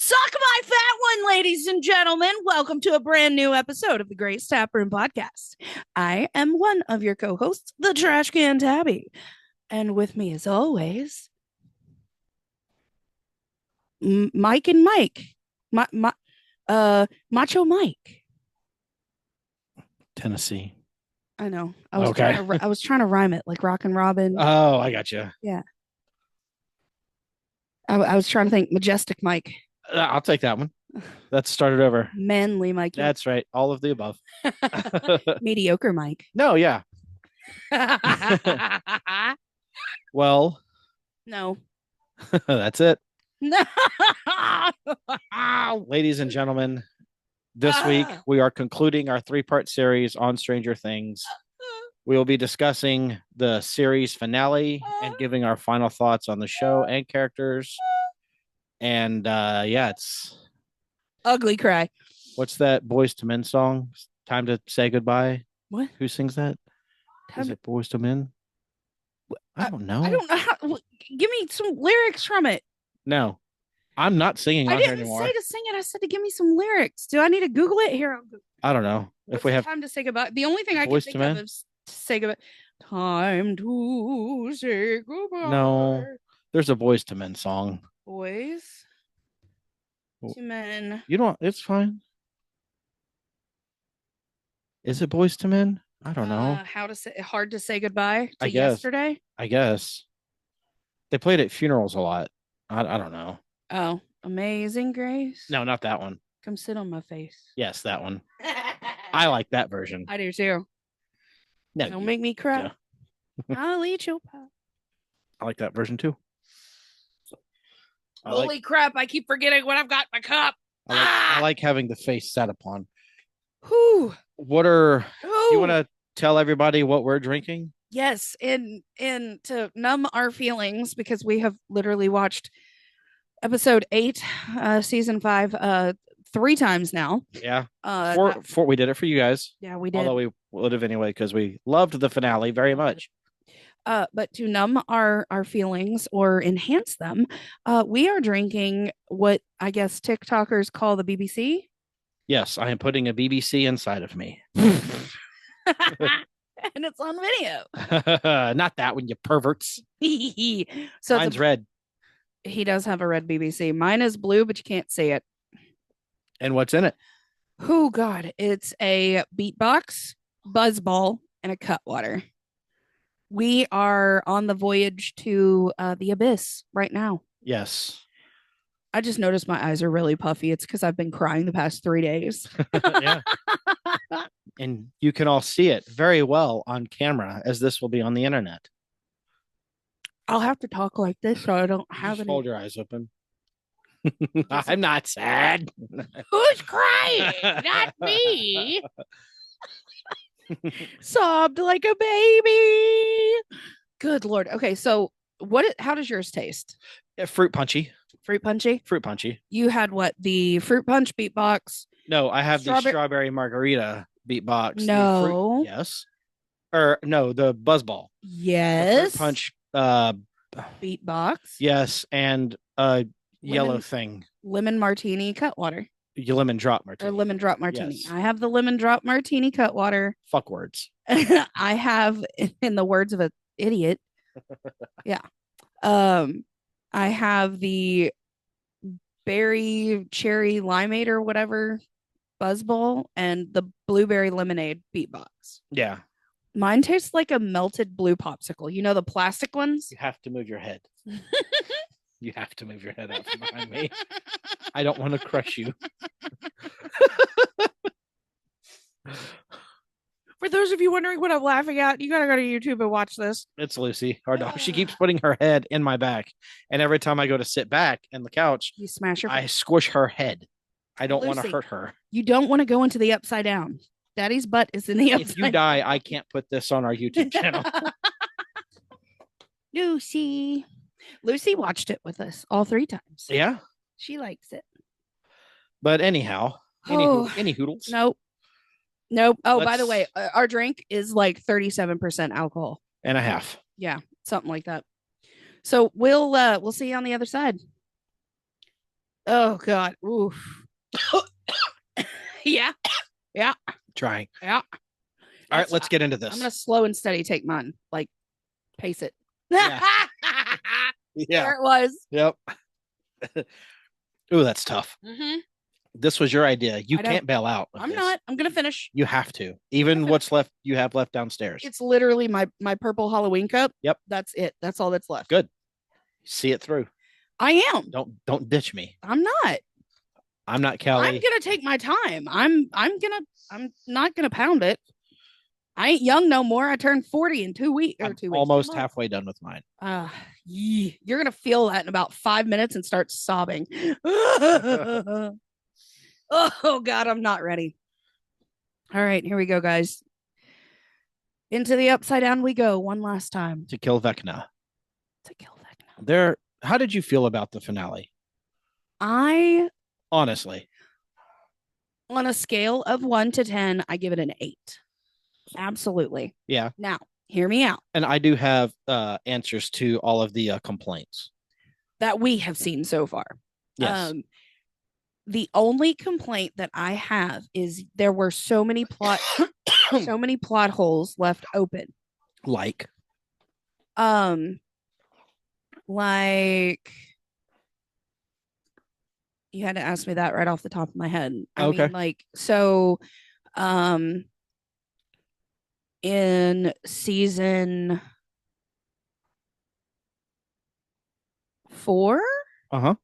Suck my fat one, ladies and gentlemen. Welcome to a brand new episode of the Grace Tap Room Podcast. I am one of your co-hosts, the Trash Can Tabby. And with me, as always, Mike and Mike. Macho Mike. Tennessee. I know. I was trying to rhyme it like Rockin' Robin. Oh, I got you. Yeah. I was trying to think Majestic Mike. I'll take that one. Let's start it over. Manly Mike. That's right. All of the above. Mediocre Mike. No, yeah. Well, no. That's it. Ladies and gentlemen, this week we are concluding our 3-part series on Stranger Things. We will be discussing the series finale and giving our final thoughts on the show and characters. And it's ugly cry. What's that Boys to Men song? Time to say goodbye. What? Who sings that? Is it Boys to Men? I don't know. I don't know how. Give me some lyrics from it. No, I'm not singing on here anymore. I didn't say to sing it. I said to give me some lyrics. Do I need to Google it? Here, I don't know. If we have time to say goodbye. The only thing I can think of is to say goodbye. Time to say goodbye. No, there's a Boys to Men song. Boys to Men. You don't. It's fine. Is it Boys to Men? I don't know. How to say hard to say goodbye to I guess. Yesterday? I guess. They played at funerals a lot. I don't know. Oh, Amazing Grace? No, not that one. Come sit on my face. Yes, that one. I like that version. I do too. No, don't make me cry. Yeah. I'll eat your pie. I like that version too. Holy crap, I keep forgetting what I've got in my cup. I like having the face sat upon. Whew. You want to tell everybody what we're drinking? Yes, and to numb our feelings, because we have literally watched episode 8, season 5, 3 times now. Yeah. Four, we did it for you guys. Yeah, we did. Although we would have anyway, because we loved the finale very much. But to numb our feelings or enhance them, we are drinking what I guess TikTokers call the BBC. Yes, I am putting a BBC inside of me. And it's on video. Not that one, you perverts. So mine's red. He does have a red BBC. Mine is blue, but you can't see it. And what's in it? Oh, God. It's a beatbox, buzzball, and a cutwater. We are on the voyage to the abyss right now. Yes. I just noticed my eyes are really puffy. It's because I've been crying the past 3 days. Yeah. And you can all see it very well on camera, as this will be on the internet. I'll have to talk like this so I don't have any. Hold your eyes open. I'm not sad. Who's crying? Not me. Sobbed like a baby. Good Lord. Okay, so how does yours taste? Fruit punchy. Fruit punchy? Fruit punchy. You had what? The fruit punch beatbox? No, I have the strawberry margarita beatbox. No. Yes. Or no, the buzzball. Yes. The fruit punch beatbox. Yes, and yellow thing. Lemon martini cutwater. Lemon drop martini. Or lemon drop martini. Yes. I have the lemon drop martini cutwater. Fuck words. I have, in the words of an idiot. Yeah. I have the berry cherry limeade or whatever buzzball and the blueberry lemonade beatbox. Yeah. Mine tastes like a melted blue popsicle. You know the plastic ones? You have to move your head. You have to move your head out from behind me. I don't want to crush you. For those of you wondering what I'm laughing at, you gotta go to YouTube and watch this. It's Lucy, our dog. She keeps putting her head in my back, and every time I go to sit back in the couch, you smash her. I squish her head. I don't want to hurt her. You don't want to go into the upside down. Daddy's butt is in the upside. If you die, I can't put this on our YouTube channel. Lucy watched it with us all 3 times. Yeah, she likes it. But anyhow, any hoodles? Nope. Oh, by the way, our drink is like 37% alcohol and a half. Yeah, something like that. So we'll see you on the other side. Oh God. Oof. Yeah. Yeah. Trying. Yeah. All right, let's get into I'm this. gonna slow and steady take mine. Like pace it. Yeah. There it was. Yep. Ooh, that's tough. Mm-hmm. This was your idea. You I know. can't bail out. I'm not. I'm gonna finish. You have to. Even what's left, you have left downstairs. It's literally my purple Halloween cup. Yep. That's it. That's all that's left. Good. See it through. I am. Don't ditch me. I'm not. I'm not Kelly. I'm gonna take my time. I'm not gonna pound it. I ain't young no more. I turned 40 in 2 weeks or I'm 2 weeks. almost halfway done with mine. You're gonna feel that in about 5 minutes and start sobbing. Oh God, I'm not ready. All right, here we go, guys. Into the upside down we go one last time. To kill Vecna. To kill Vecna. How did you feel about the finale? Honestly, on a scale of 1 to 10, I give it an 8. Absolutely. Yeah. Now, hear me out. And I do have answers to all of the complaints that we have seen so far. Yes. The only complaint that I have is there were so many plot holes left open. Like you had to ask me that right off the top of my head. I Okay. mean, in season 4, Uh-huh.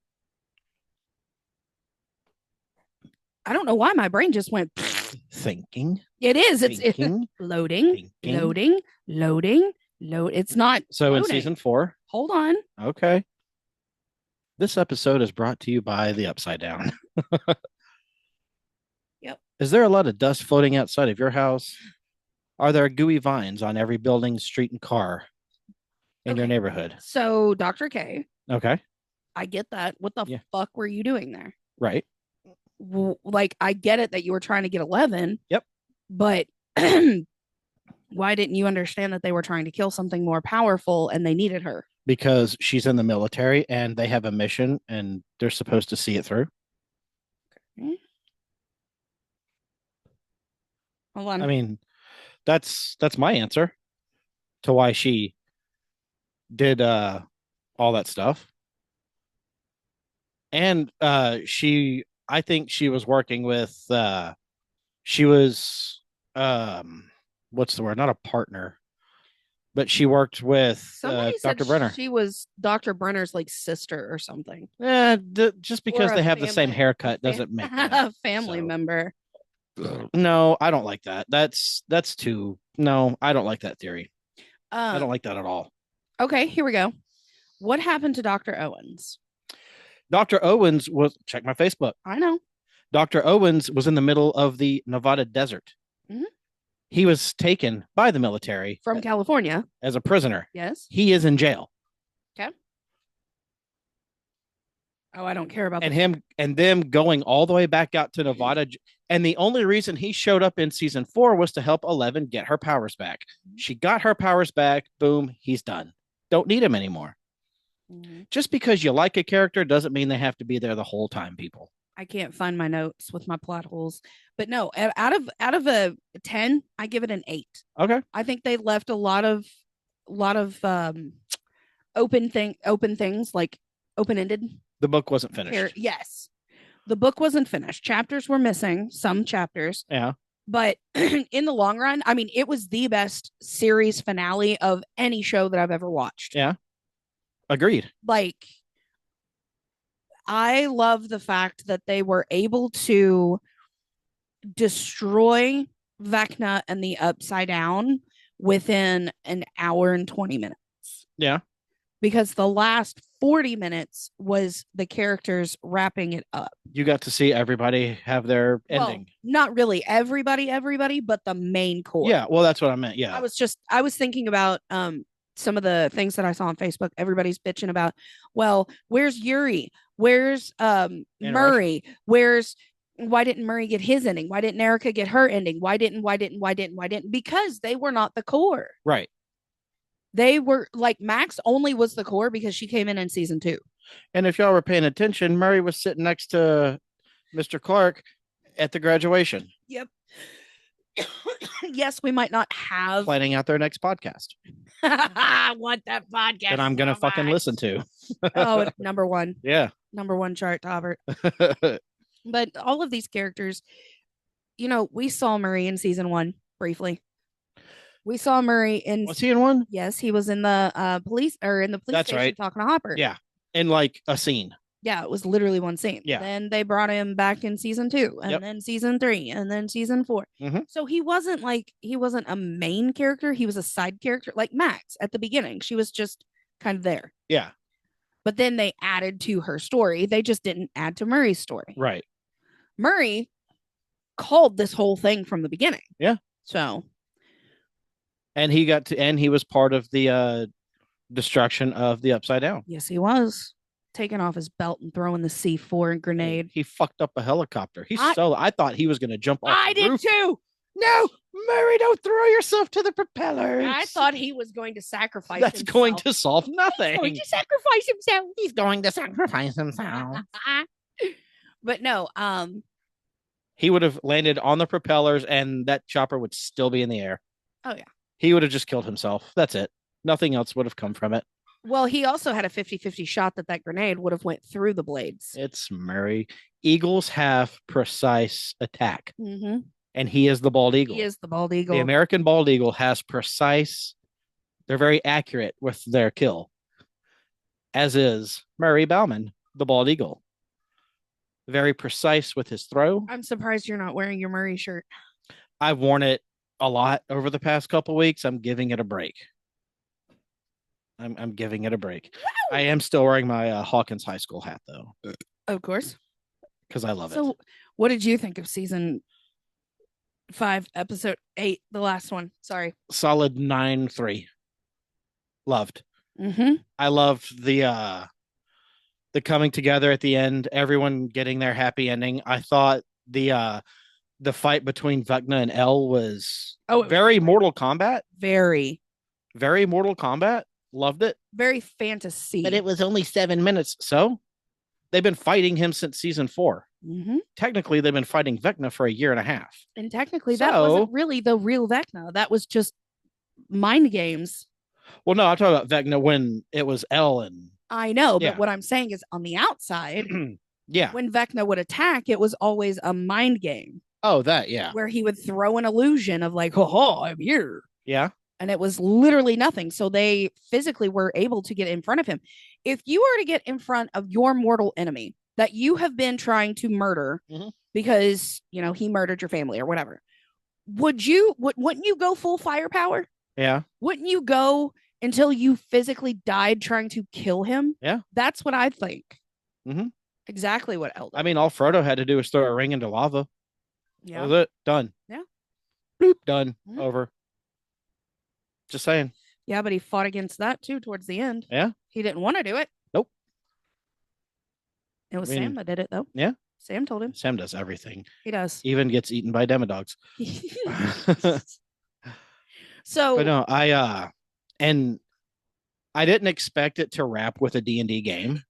I don't know why my brain just went thinking. It is. It's Thinking. loading. It's not. So loading. in season 4. Hold on. Okay. This episode is brought to you by the Upside Down. Yep. Is there a lot of dust floating outside of your house? Are there gooey vines on every building, street, and car in your neighborhood? So, Dr. K. Okay. I get that. What the fuck were you doing there? Right. Like, I get it that you were trying to get 11. Yep. But why didn't you understand that they were trying to kill something more powerful and they needed her? Because she's in the military and they have a mission and they're supposed to see it through. Okay. Hold on. I mean, that's my answer to why she did all that stuff. And I think she was working with she was what's the word? Not a partner, but she worked with Dr. Brenner. She was Dr. Brenner's like sister or something. Just because they have the same haircut doesn't make a family member. No, I don't like that. That's too. No, I don't like that theory. I don't like that at all. Okay, here we go. What happened to Dr. Owens? Dr. Owens was, check my Facebook. I know. Dr. Owens was in the middle of the Nevada desert. Mm-hmm. He was taken by the military from California as a prisoner. Yes. He is in jail. Okay. Oh, I don't care about and them going all the way back out to Nevada. And the only reason he showed up in season 4 was to help 11 get her powers back. She got her powers back. Boom. He's done. Don't need him anymore. Mm-hmm. Just because you like a character doesn't mean they have to be there the whole time, people. I can't find my notes with my plot holes, but no, out of a 10, I give it an 8. Okay. I think they left a lot of open things, like open-ended. The book wasn't finished. Yes. The book wasn't finished. Chapters were missing, some chapters. Yeah. But in the long run, I mean, it was the best series finale of any show that I've ever watched. Yeah. Agreed. Like, I love the fact that they were able to destroy Vecna and the Upside Down within an hour and 20 minutes. Yeah. Because the last 40 minutes was the characters wrapping it up. You got to see everybody have their ending. Not really everybody, but the main core. Yeah, well, that's what I meant. Yeah. I was thinking about some of the things that I saw on Facebook. Everybody's bitching about, well, where's Yuri? Where's Murray? Why didn't Murray get his ending? Why didn't Erica get her ending? Why didn't? Because they were not the core. Right. They were like, Max only was the core because she came in season 2. And if y'all were paying attention, Murray was sitting next to Mr. Clark at the graduation, Yep. Yes, we might not have. planning out their next podcast I want that podcast. that I'm going to so fucking much. listen to. Oh, number one. Yeah. Number one chart topper. But all of these characters, we saw Murray in season 1 briefly. We saw Murray in. Was he in one? Yes, he was in the police That's station right. talking to Hopper. Yeah. In like a scene. Yeah, it was literally one scene. Yeah. Then they brought him back in season 2, and Yep. then season 3, and then season 4. Mhm. So he wasn't a main character. He was a side character, like Max at the beginning. She was just kind of there. Yeah. But then they added to her story. They just didn't add to Murray's story. Right. Murray called this whole thing from the beginning. Yeah. So. And he was part of the destruction of the Upside Down. Yes, he was. Taking off his belt and throwing the C4 grenade. He fucked up a helicopter. I thought he was going to jump off I the did roof. too. No, Murray, don't throw yourself to the propellers. I thought he was going to sacrifice that's himself. going to solve nothing. He's going to sacrifice himself. He's going to sacrifice himself. But no, He would have landed on the propellers and that chopper would still be in the air. Oh, yeah. He would have just killed himself. That's it. Nothing else would have come from it. Well, he also had a 50-50 shot that grenade would have went through the blades. It's Murray. Eagles have precise attack, Mm-hmm. and he is the bald eagle. He is the bald eagle. The American bald eagle has precise. They're very accurate with their kill, as is Murray Bauman, the bald eagle. Very precise with his throw. I'm surprised you're not wearing your Murray shirt. I've worn it a lot over the past couple weeks. I'm giving it a break. I'm giving it a break. Wow. I am still wearing my Hawkins High School hat though, Of course. because I love it. So, what did you think of season 5, episode 8, the last one? Sorry. Solid 9-3. Loved. Mm-hmm. I loved the coming together at the end. Everyone getting their happy ending. I thought the fight between Vecna and Elle was very Mortal Kombat. Very Mortal Kombat. Loved it. Very fantasy. But it was only 7 minutes. So they've been fighting him since season 4. Mm-hmm. Technically, they've been fighting Vecna for a year and a half. And technically, that wasn't really the real Vecna. That was just mind games. Well, no, I'm talking about Vecna when it was Elle and. I know, but Yeah. what I'm saying is on the outside, Yeah. when Vecna would attack, it was always a mind game Oh, that, yeah. where he would throw an illusion of like, oh, I'm here. Yeah. And it was literally nothing. So they physically were able to get in front of him. If you were to get in front of your mortal enemy that you have been trying to murder Mhm. because, he murdered your family or whatever, wouldn't you go full firepower? Yeah. Wouldn't you go until you physically died trying to kill him? Yeah. That's what I think. Mhm. Exactly what Elder. I mean, all Frodo had to do was throw a ring into lava. Yeah. That was it. Done. Yeah. Bloop. Done. Mhm. Over. Just saying. Yeah, but he fought against that too towards the end. Yeah. He didn't want to do it. Nope. It was I mean, Sam that did it though. yeah. Sam told him. Sam does everything. He does. Even gets eaten by demodogs. So But no, and I didn't expect it to wrap with a D&D game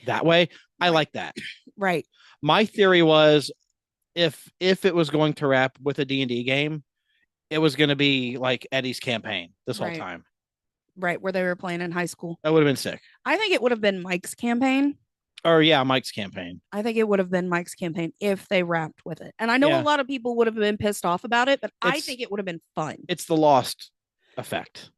that way. I like that. right. My theory was if it was going to wrap with a D&D game, it was going to be like Eddie's campaign this whole Right. time. Right, where they were playing in high school. That would have been sick. I think it would have been Mike's campaign. Or yeah, Mike's campaign. I think it would have been Mike's campaign if they wrapped with it. And I know Yeah. a lot of people would have been pissed off about it, but I It's- think it would have been fun. It's the Lost effect.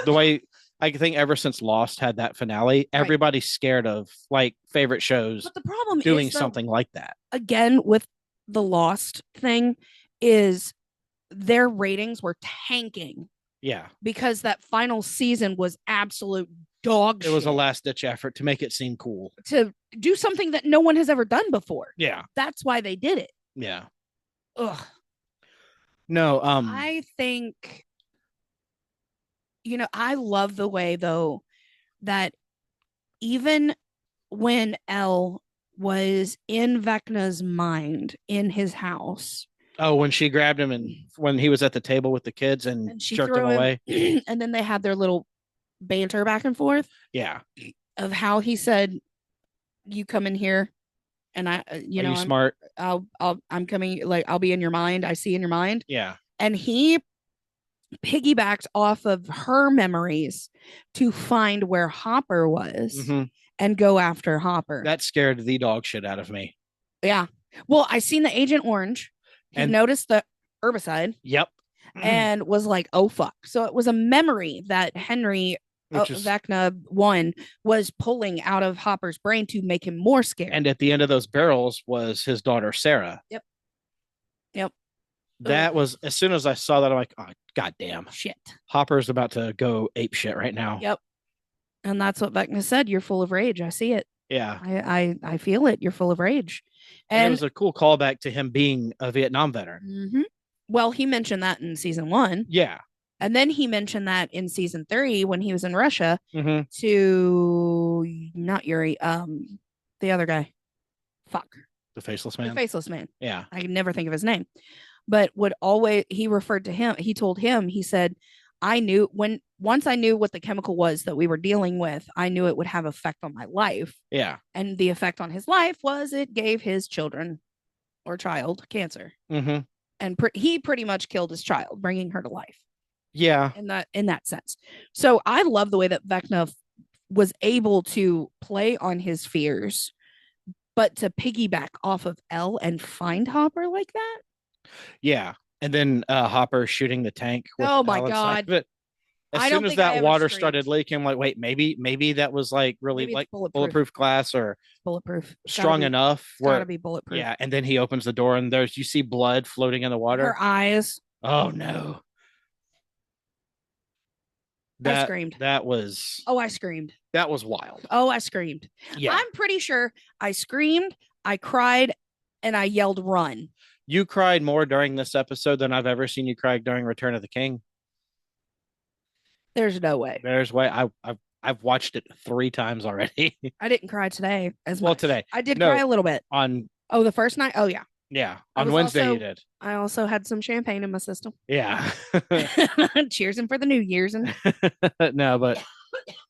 The way I think ever since Lost had that finale, everybody's scared of like favorite shows But the problem doing is, though, something like that. again, with the Lost thing, is their ratings were tanking Yeah. because that final season was absolute dog It was a shit last ditch effort to make it seem cool. to do something that no one has ever done before. Yeah. That's why they did it. Yeah. Ugh. No, I think, I love the way though that even when Elle was in Vecna's mind in his house, when she grabbed him and when he was at the table with the kids and, and she jerked threw him away. and then they had their little banter back and forth Yeah. of how he said, you come in here and Are you smart? I'm coming, like, I'll be in your mind. I see in your mind. Yeah. And he piggybacked off of her memories to find where Hopper was hmm and go after Hopper. That scared the dog shit out of me. Yeah. Well, I seen the Agent Orange. He And noticed the herbicide yep. and was like, "Oh fuck!" So it was a memory that Henry Which is Vecna one was pulling out of Hopper's brain to make him more scared. and at the end of those barrels was his daughter Sarah. Yep. Yep. That was as soon as I saw that, I'm like, oh goddamn. Shit. Hopper's about to go ape shit right now. Yep. And that's what Vecna said. You're full of rage. I see it. Yeah. I feel it. You're full of rage. And it was a cool callback to him being a Vietnam veteran. Mm-hmm. Well, he mentioned that in season 1. Yeah. And then he mentioned that in season 3 when he was in Russia mm-hmm. to not Yuri, the other guy. Fuck. The faceless man. The faceless man. Yeah. I can never think of his name. But would always, he referred to him, he told him, he said, I knew once I knew what the chemical was that we were dealing with, I knew it would have effect on my life. Yeah. And the effect on his life was it gave his children or child cancer. Mm-hmm. And he pretty much killed his child, bringing her to life. Yeah. In that sense. So I love the way that Vecna was able to play on his fears, but to piggyback off of Elle and find Hopper like that. Yeah. And then Hopper shooting the tank. Oh my God. As soon as that water started leaking, I'm like, wait, maybe that was like really like bulletproof glass or bulletproof strong enough. Gotta be bulletproof. Yeah. And then he opens the door and you see blood floating in the water. Her eyes. Oh no. I screamed. That was. Oh, I screamed. That was wild. Oh, I screamed. Yeah. I'm pretty sure I screamed, I cried, and I yelled run. You cried more during this episode than I've ever seen you cry during Return of the King. There's no way. There's way. I've watched it 3 times already. I didn't cry today as much. Well, today. I did cry a little bit. The first night? Oh, yeah. Yeah. On Wednesday you did. I also had some champagne in my system. Yeah. Cheersing for the New Year's. And no, but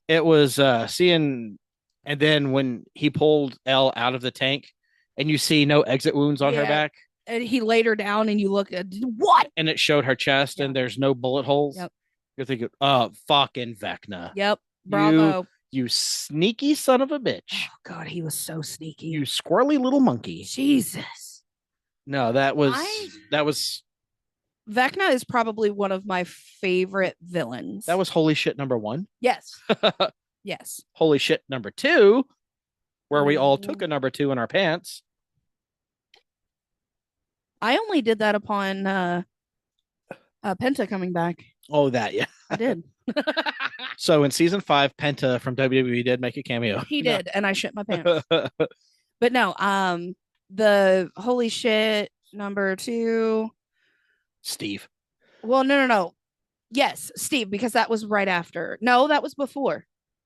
it was seeing, and then when he pulled Elle out of the tank and you see no exit wounds on her back. And he laid her down and you look at what? And it showed her chest and there's no bullet holes. Yep. You're thinking, oh, fucking Vecna. Yep. Bravo. You sneaky son of a bitch. Oh, God, he was so sneaky. You squirrely little monkey. Jesus. No, that was Vecna is probably one of my favorite villains. That was holy shit number 1. Yes. Yes. Holy shit number 2, where we all took a number 2 in our pants. I only did that upon Penta coming back. Oh, that, yeah. I did. So in season 5, Penta from WWE did make a cameo. He did, and I shit my pants. But no, the holy shit number 2. Steve. Well, no. Yes, Steve, because that was right after. No, that was before.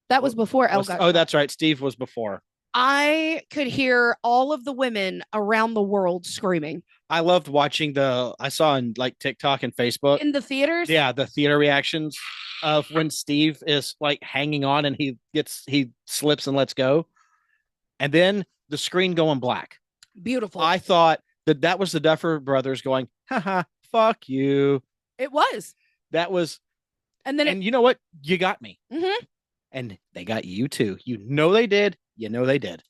That was before Elle got. Oh, that's right. Steve was before. I could hear all of the women around the world screaming. I loved watching I saw on like TikTok and Facebook. In the theaters? Yeah, the theater reactions of when Steve is like hanging on and he slips and lets go. And then the screen going black. Beautiful. I thought that was the Duffer Brothers going, haha, fuck you. It was. That was. And you know what? You got me. Mm-hmm. And they got you too. You know they did. You know they did.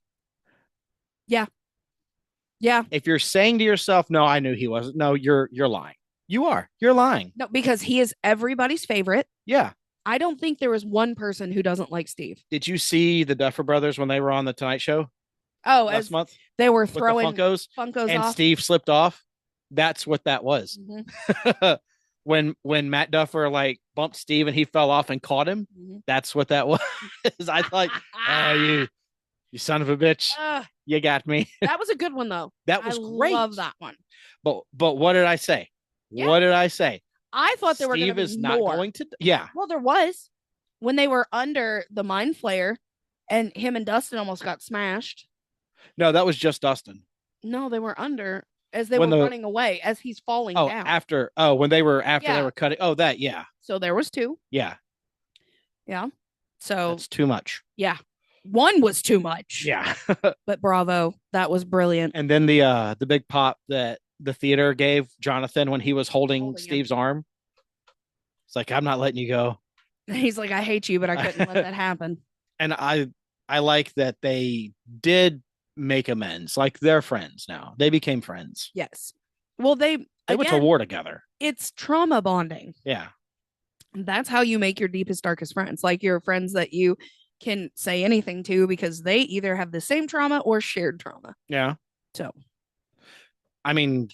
Yeah. Yeah. If you're saying to yourself, no, I knew he wasn't. No, you're lying. You are. You're lying. No, because he is everybody's favorite. Yeah. I don't think there was one person who doesn't like Steve. Did you see the Duffer Brothers when they were on the Tonight Show? Oh, last month they were throwing the Funkos and off. Steve slipped off. That's what that was. Mm-hmm. when Matt Duffer like bumped Steve and he fell off and caught him. Mm-hmm. That's what that was. I thought, oh, you son of a bitch. You got me. That was a good one though. That was great. I love that one. But what did I say? Yeah. What did I say? I thought there were going to be Steve is not going to. Yeah. Well, there was when they were under the Mind Flayer, and him and Dustin almost got smashed. No, that was just Dustin. No, they were under as they were running away as he's falling down. When they were they were cutting. Oh, that yeah. So there was 2. Yeah. Yeah. So that's too much. Yeah. One was too much. Yeah. But bravo. That was brilliant. And then the big pop that the theater gave Jonathan when he was holding Steve's arm. It's like, I'm not letting you go. He's like, I hate you, but I couldn't let that happen. And I like that they did make amends. Like they're friends now. They became friends. Yes. Well, they went to war together. It's trauma bonding. Yeah. That's how you make your deepest, darkest friends. Like your friends that you can say anything to because they either have the same trauma or shared trauma. Yeah. So, I mean,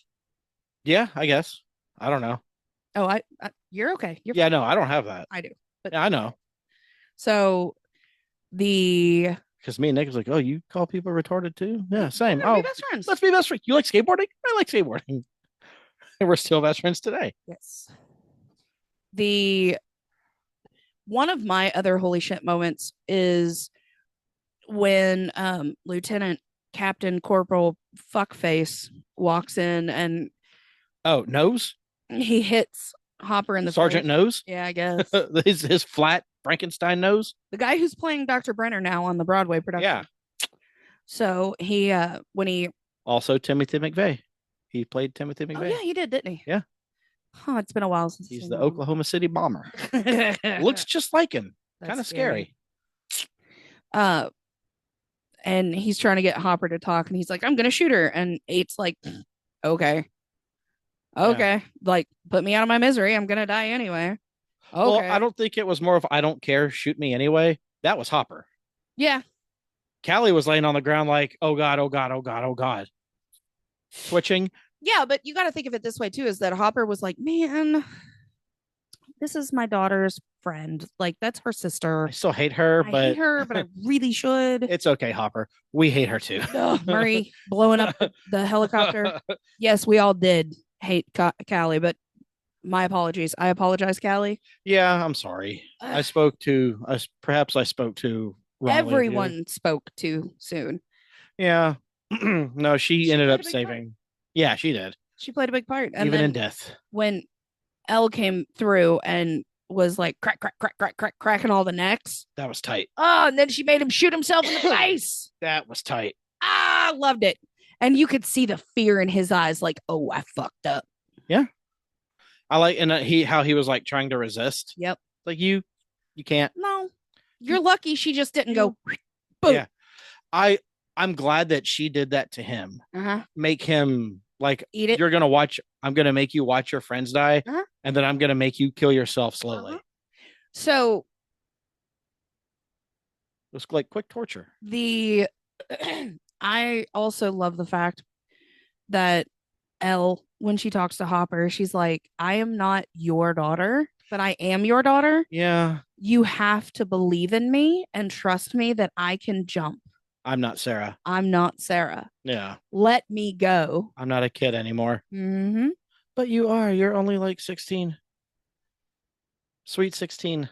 yeah, I guess. I don't know. Oh, you're okay. You're yeah, fine. No, I don't have that. I do. But yeah, I know. So because me and Nick was like, oh, you call people retarded too? Yeah, same. Oh, best friends. Let's be best friends. You like skateboarding? I like skateboarding. And we're still best friends today. Yes. One of my other holy shit moments is when Lieutenant Captain Corporal Fuckface walks in and Nose? He hits Hopper in the Sergeant face. Nose? Yeah, I guess. his flat Frankenstein nose? The guy who's playing Dr. Brenner now on the Broadway production. Yeah. So when he also Timothy McVeigh. He played Timothy McVeigh. Oh yeah, he did, didn't he? Yeah. Huh, it's been a while since he's the Oklahoma City Bomber. Looks just like him. Kind of scary. And he's trying to get Hopper to talk, and he's like, "I'm gonna shoot her," and Eight's like, "Okay, yeah. Like put me out of my misery. I'm gonna die anyway." Okay. Well, I don't think it was more of I don't care, shoot me anyway. That was Hopper. Yeah. Callie was laying on the ground like, oh God, oh God, oh God, oh God. Twitching. Yeah, but you got to think of it this way too, is that Hopper was like, man, this is my daughter's friend. Like, that's her sister. I still hate her, but I really should. It's okay, Hopper. We hate her too. Murray blowing up the helicopter. Yes, we all did hate Callie, but my apologies. I apologize, Callie. Yeah, I'm sorry. Perhaps I spoke to everyone spoke too soon. Yeah. No, she ended up saving. Yeah, she did. She played a big part. And even in death. When Elle came through and was like crack, crack, crack, crack, crack, cracking all the necks. That was tight. Oh, and then she made him shoot himself in the face. That was tight. Ah, loved it. And you could see the fear in his eyes, like, oh, I fucked up. Yeah. I like, and how he was like trying to resist. Yep. Like you can't. No, you're lucky she just didn't go. Boom. Yeah. I'm glad that she did that to him. Make him like, eat it. You're going to watch. I'm going to make you watch your friends die. And then I'm going to make you kill yourself slowly. So. It's like quick torture. I also love the fact that Elle, when she talks to Hopper, she's like, I am not your daughter, but I am your daughter. Yeah. You have to believe in me and trust me that I can jump. I'm not Sarah. I'm not Sarah. Yeah. Let me go. I'm not a kid anymore. Mm-hmm. But you are. You're only like 16. Sweet 16.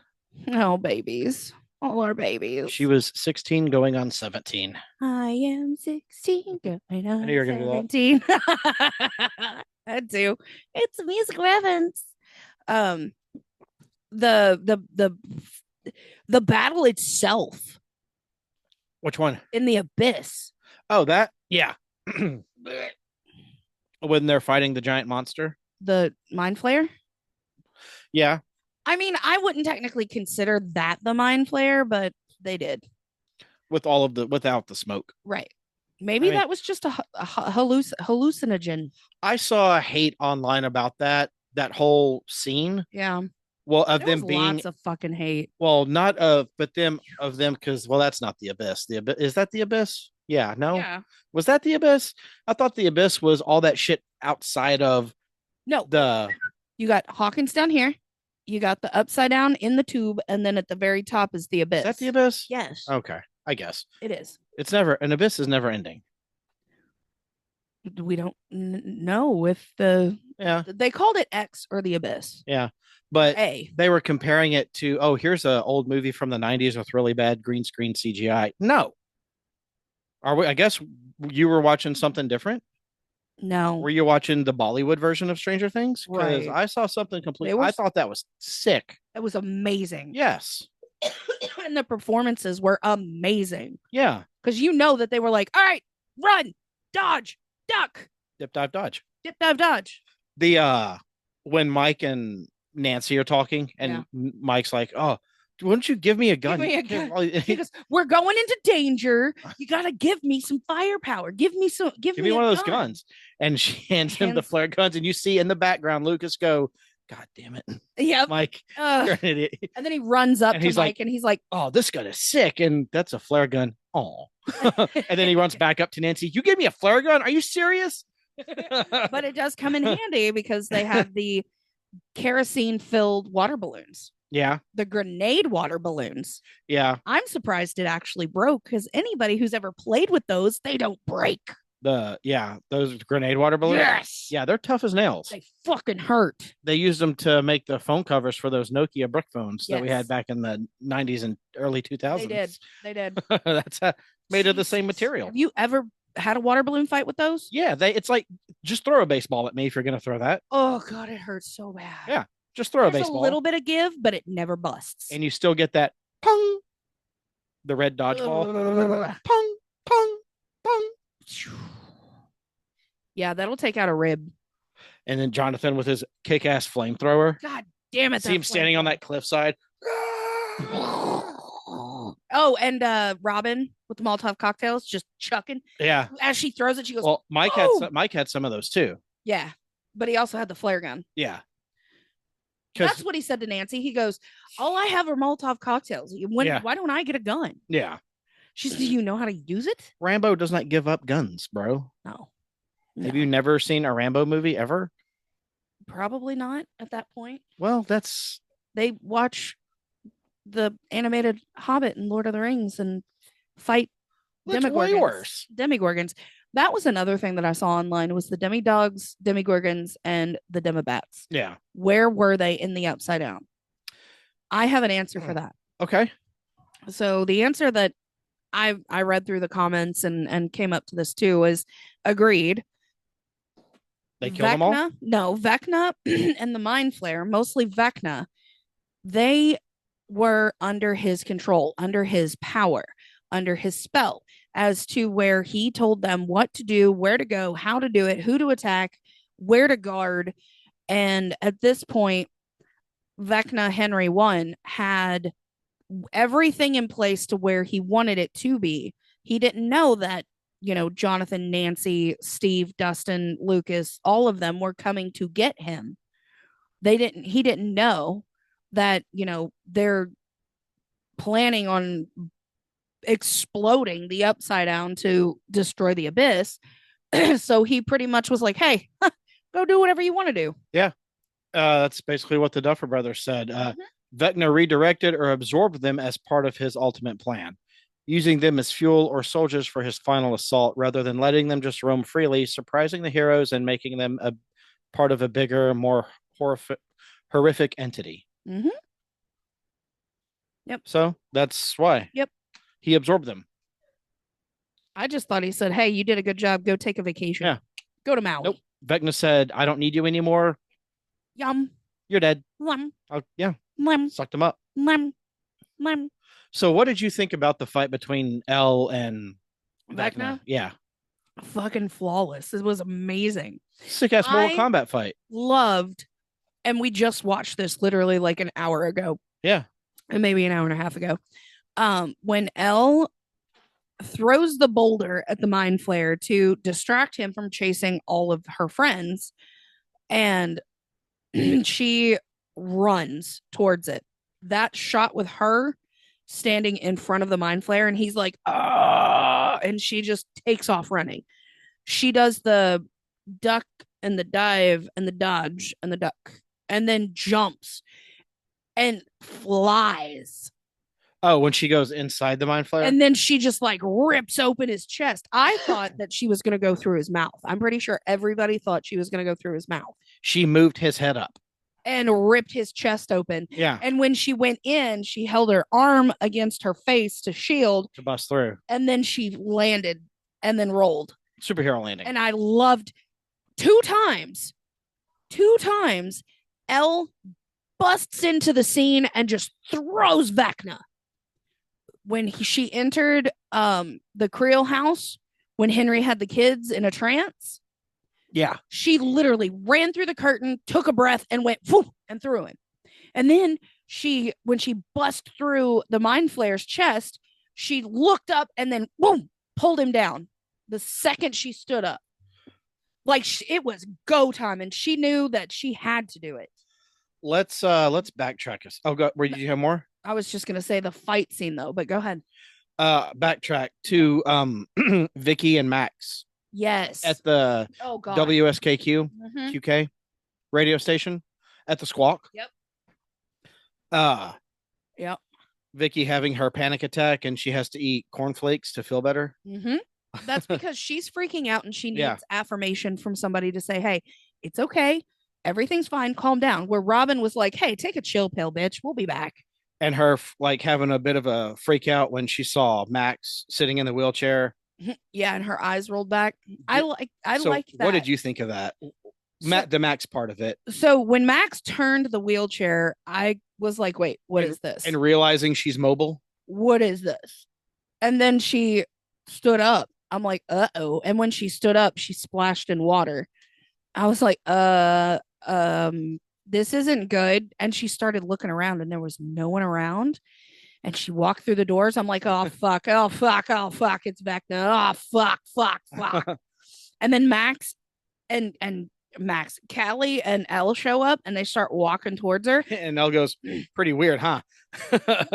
Oh, babies. All our babies. She was 16 going on 17. I am 16 going on 17. I do. It's a music reference. The battle itself. Which one? In the abyss. Oh, that? Yeah. When they're fighting the giant monster. The mind flayer? Yeah. I mean, I wouldn't technically consider that the mind flayer, but they did. Without the smoke. Right. Maybe that was just a hallucinogen. I saw hate online about that whole scene. Yeah. Well, of them being lots of fucking hate. Well, not of, but them because that's not the abyss. The abyss, is that the abyss? Yeah, no. Yeah. Was that the abyss? I thought the abyss was all that shit outside of. No. You got Hawkins down here. You got the upside down in the tube, and then at the very top is the abyss. Is that the abyss? Yes. Okay, I guess it is. It's never an abyss is never ending. We don't know if they called it X or the abyss. Yeah. But they were comparing it to, here's an old movie from the 90s with really bad green screen CGI. No. I guess you were watching something different? No. Were you watching the Bollywood version of Stranger Things? Because I saw something completely. I thought that was sick. It was amazing. Yes. And And the performances were amazing Yeah. because you know that they were like, all right, run, dodge, duck, Dip, dive, dodge. dip, dive, dodge. The when Mike and Nancy are talking, and Mike's like, "Oh, wouldn't you give me a gun?" Give me a gun. He goes, we're going into danger. You got to give me some firepower. Give me me one of those guns. And she hands him the flare guns, and you see in the background Lucas go, "God damn it!" Yep. Mike, you're an idiot. And then he runs up to Mike, like, and he's like, "Oh, this gun is sick," and that's a flare gun. Oh, and then he runs back up to Nancy. You gave me a flare gun? Are you serious? But it does come in handy because they have the kerosene filled water balloons. Yeah. The grenade water balloons. Yeah. I'm surprised it actually broke because anybody who's ever played with those, they don't break. Those grenade water balloons. Yes. Yeah, they're tough as nails. They fucking hurt. They used them to make the phone covers for those Nokia brick phones that we had back in the 90s and early 2000s. They did. That's made of the same material. Have you ever had a water balloon fight with those? Yeah, it's like, just throw a baseball at me if you're gonna throw that. Oh god, it hurts so bad. Yeah, just throw a baseball. A little bit of give, but it never busts. And you still get that pung, the red dodgeball. Pung, pung, pung. Yeah, that'll take out a rib. And then Jonathan with his kick-ass flamethrower. God damn it! See him standing on that cliffside. Oh, and Robin with the Molotov cocktails just chucking. Yeah. As she throws it, she goes. Well, Mike had some of those too. Yeah, but he also had the flare gun. Yeah. That's what he said to Nancy. He goes, "All I have are Molotov cocktails. Why don't I get a gun?" Yeah. She said, "Do you know how to use it?" Rambo does not give up guns, bro. No. Have you never seen a Rambo movie ever? Probably not at that point. Well, they watch the animated Hobbit and Lord of the Rings and fight Demigorgons. That was another thing that I saw online was the Demidogs, Demigorgons, and the Demibats. Yeah. Where were they in the Upside Down? I have an answer for that. Okay. So the answer that I read through the comments and came up to this too was agreed. They killed them all? No, Vecna and the Mind Flare, mostly Vecna, they were under his control, under his power, under his spell, as to where he told them what to do, where to go, how to do it, who to attack, where to guard. And at this point, Vecna Henry I had everything in place to where he wanted it to be. He didn't know that, Jonathan, Nancy, Steve, Dustin, Lucas, all of them were coming to get him. He didn't know that, they're planning on exploding the Upside Down to destroy the Abyss. So he pretty much was like, hey, go do whatever you want to do. Yeah. That's basically what the Duffer Brothers said. Vecna redirected or absorbed them as part of his ultimate plan, using them as fuel or soldiers for his final assault rather than letting them just roam freely, surprising the heroes and making them a part of a bigger, more horrific entity. Mm-hmm. Yep. So that's why. Yep. He absorbed them. I just thought he said, hey, you did a good job. Go take a vacation. Yeah. Go to Maui. Nope. Vecna said, I don't need you anymore. Yum. You're dead. Lum. Yeah. Lum. Sucked him up. Lum. Lum. So what did you think about the fight between Elle and Vecna? Yeah. Fucking flawless. It was amazing. Sick ass Mortal Kombat fight. Loved. And we just watched this literally like an hour ago. Yeah. And maybe an hour and a half ago. When Elle throws the boulder at the Mind Flare to distract him from chasing all of her friends, and she runs towards it. That shot with her standing in front of the Mind Flare, and he's like, ah, and she just takes off running. She does the duck and the dive and the dodge and the duck, and then jumps and flies. Oh, when she goes inside the Mind Flare? And then she just like rips open his chest. I thought that she was going to go through his mouth. I'm pretty sure everybody thought she was going to go through his mouth. She moved his head up and ripped his chest open. Yeah. And when she went in, she held her arm against her face to shield. To bust through. And then she landed and then rolled. Superhero landing. And I loved two times, Elle busts into the scene and just throws Vecna. when she entered the Creel house when Henry had the kids in a trance, Yeah. she literally ran through the curtain, took a breath, and went whoop, and threw him. And then when she bust through the mind flayer's chest, she looked up and then boom, pulled him down the second she stood up. Like it was go time, and she knew that she had to do it. Let's backtrack us. Oh, go. Did you have more? I was just gonna say the fight scene though, but go ahead. Backtrack to Vicky and Max Yes. at the Oh god. WSKQ Mhm. QK radio station at the Squawk. Yep. Yep. Vicky having her panic attack and she has to eat cornflakes to feel better. Mm-hmm. That's because she's freaking out and she needs Yeah. affirmation from somebody to say, hey, it's okay. Everything's fine. Calm down. Where Robin was like, hey, take a chill pill, bitch. We'll be back. And her like having a bit of a freak out when she saw Max sitting in the wheelchair. Yeah, and her eyes rolled back. I like that. What did you think of that? The Max part of it. So when Max turned the wheelchair, I was like, wait, what is this? And realizing she's mobile. What is this? And then she stood up. I'm like, uh-oh. And when she stood up, she splashed in water. I was like, this isn't good. And she started looking around and there was no one around. And she walked through the doors. I'm like, oh fuck, oh fuck, oh fuck, it's back now. Oh fuck. And then Max and Callie and Elle show up and they start walking towards her. And Elle goes, pretty weird, huh?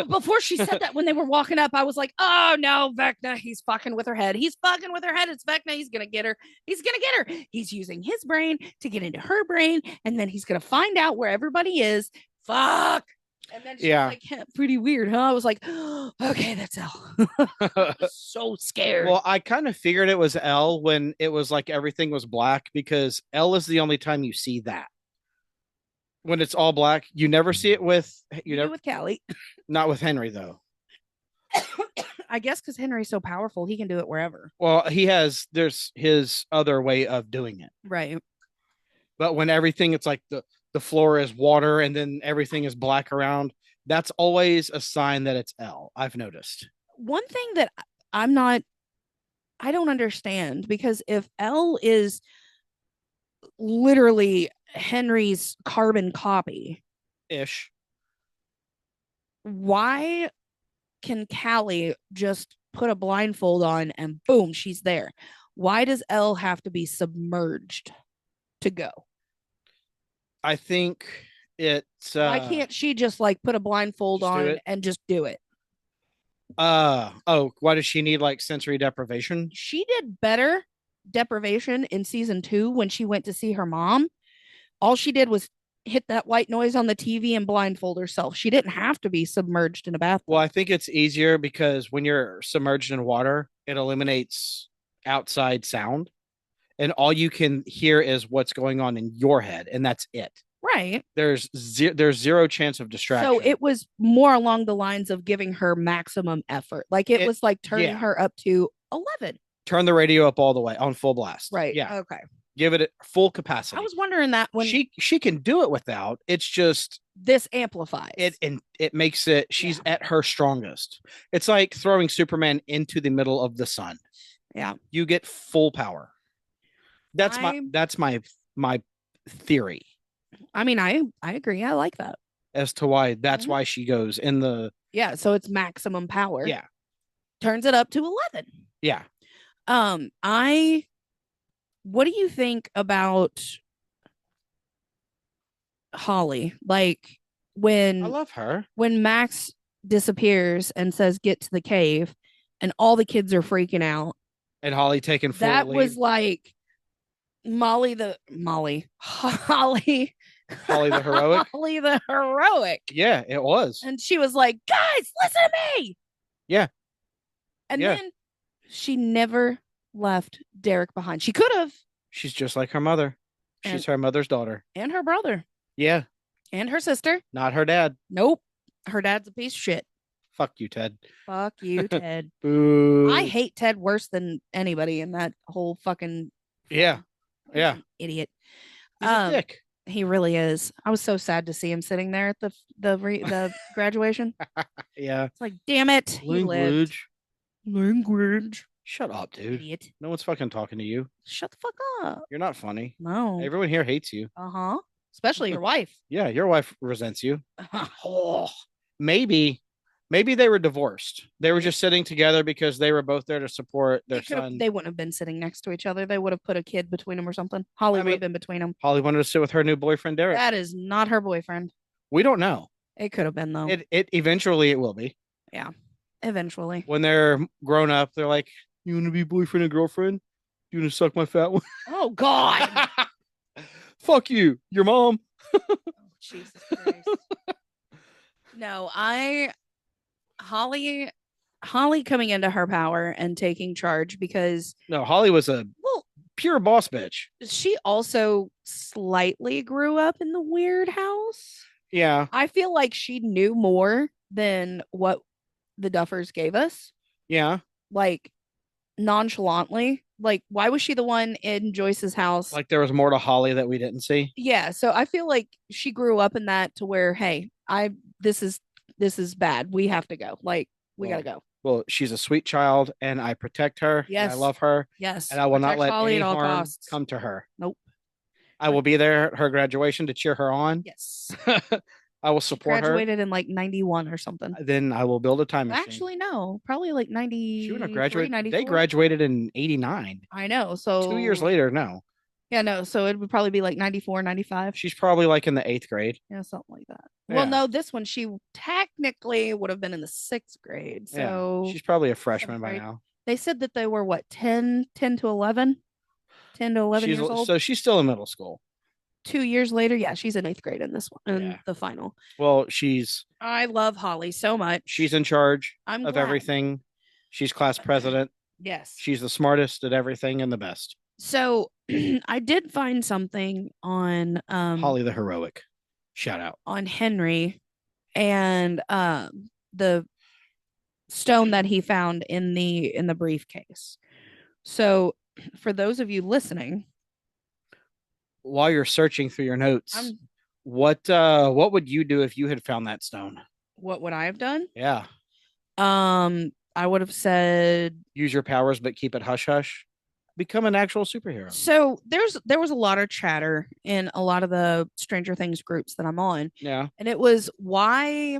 Before she said that, when they were walking up, I was like, oh no, Vecna, he's fucking with her head. He's fucking with her head. It's Vecna. He's going to get her. He's going to get her. He's using his brain to get into her brain. And then he's going to find out where everybody is. Fuck. And then she's like, pretty weird, huh? I was like, oh, okay, that's Elle. So scared. Well, I kind of figured it was Elle when it was like everything was black because Elle is the only time you see that. When it's all black, you never see it with with Callie. Not with Henry though. I guess because Henry's so powerful, he can do it wherever. Well, there's his other way of doing it. Right. But when everything, it's like the floor is water and then everything is black around, that's always a sign that it's Elle. I've noticed. One thing that I don't understand, because if Elle is literally Henry's carbon copy ish, why can Callie just put a blindfold on and boom, she's there? Why does Elle have to be submerged to go? I think it's why can't she just like put a blindfold on and just do it? Why does she need like sensory deprivation? She did better deprivation in season 2 when she went to see her mom. All she did was hit that white noise on the TV and blindfold herself. She didn't have to be submerged in a bathtub. Well, I think it's easier because when you're submerged in water, it eliminates outside sound. And all you can hear is what's going on in your head, and that's it. Right. There's zero chance of distraction. So it was more along the lines of giving her maximum effort. Like it was like turning her up to 11. Turn the radio up all the way on full blast. Right. Yeah. Okay. Give it full capacity. I was wondering that when she can do it without. It's just this amplifies it, and it makes it. She's at her strongest. It's like throwing Superman into the middle of the sun. Yeah. You get full power. That's my theory. I mean, I agree. I like that. As to why that's why she goes in the so it's maximum power. Yeah. Turns it up to 11. Yeah. What do you think about Holly? Like when I love her. When Max disappears and says get to the cave and all the kids are freaking out. And Holly taking full That lead. Was like Holly the heroic. Holly the heroic. Yeah, it was. And she was like, guys, listen to me. Yeah. And then she never left Derek behind. She could have. She's just like her mother. She's her mother's daughter. And her brother. Yeah. And her sister. Not her dad. Nope. Her dad's a piece of shit. Fuck you, Ted. Fuck you, Ted. Boo. I hate Ted worse than anybody in that whole fucking Yeah. idiot. He's a dick. He really is. I was so sad to see him sitting there at the graduation. Yeah. It's like, damn it, he lived. Language. Language. Shut up, dude. Idiot. No one's fucking talking to you. Shut the fuck up. You're not funny. No. Everyone here hates you. Uh-huh. Especially your wife. Yeah, your wife resents you. Oh, maybe they were divorced. They were just sitting together because they were both there to support their son. They wouldn't have been sitting next to each other. They would have put a kid between them or something. Holly would have been between them. Holly wanted to sit with her new boyfriend, Derek. That is not her boyfriend. We don't know. It could have been though. It eventually it will be. Yeah. Eventually. When they're grown up, they're like, "You want to be boyfriend and girlfriend? You want to suck my fat one?" Oh God. Fuck you, your mom. Oh, Jesus Christ. No, Holly coming into her power and taking charge because No, Holly was a pure boss bitch. She also slightly grew up in the weird house. Yeah. I feel like she knew more than what the Duffers gave us. Yeah. Like nonchalantly. Like, why was she the one in Joyce's house? Like there was more to Holly that we didn't see. Yeah. So I feel like she grew up in that to where, hey, this is bad. We have to go. Like, we gotta go. Well, she's a sweet child and I protect her. Yes. I love her. Yes. And I will not let Holly any harm come to her. Nope. I will be there at her graduation to cheer her on. Yes. I will support her. Graduated in like 91 or something. Then I will build a time machine. Actually, no, probably like 90. She would have graduated. They graduated in 89. I know. So 2 years later, no. Yeah, no. So it would probably be like 94, 95. She's probably like in the 8th grade. Yeah, something like that. Yeah. Well, no, this one she technically would have been in the 6th grade. So yeah. She's probably a freshman by now. They said that they were what, 10 to 11? 10 to 11 years old. So she's still in middle school. 2 years later, yeah, she's in 8th grade in this one, in the final. Well, I love Holly so much. She's in charge of everything. She's class president. Yes. She's the smartest at everything and the best. So I did find something on Holly the heroic. Shout out. On Henry and the stone that he found in the briefcase. So for those of you listening, while you're searching through your notes, what would you do if you had found that stone? What would I have done? Yeah. I would have said use your powers but keep it hush hush. Become an actual superhero. So there was a lot of chatter in a lot of the Stranger Things groups that I'm on. Yeah. And it was why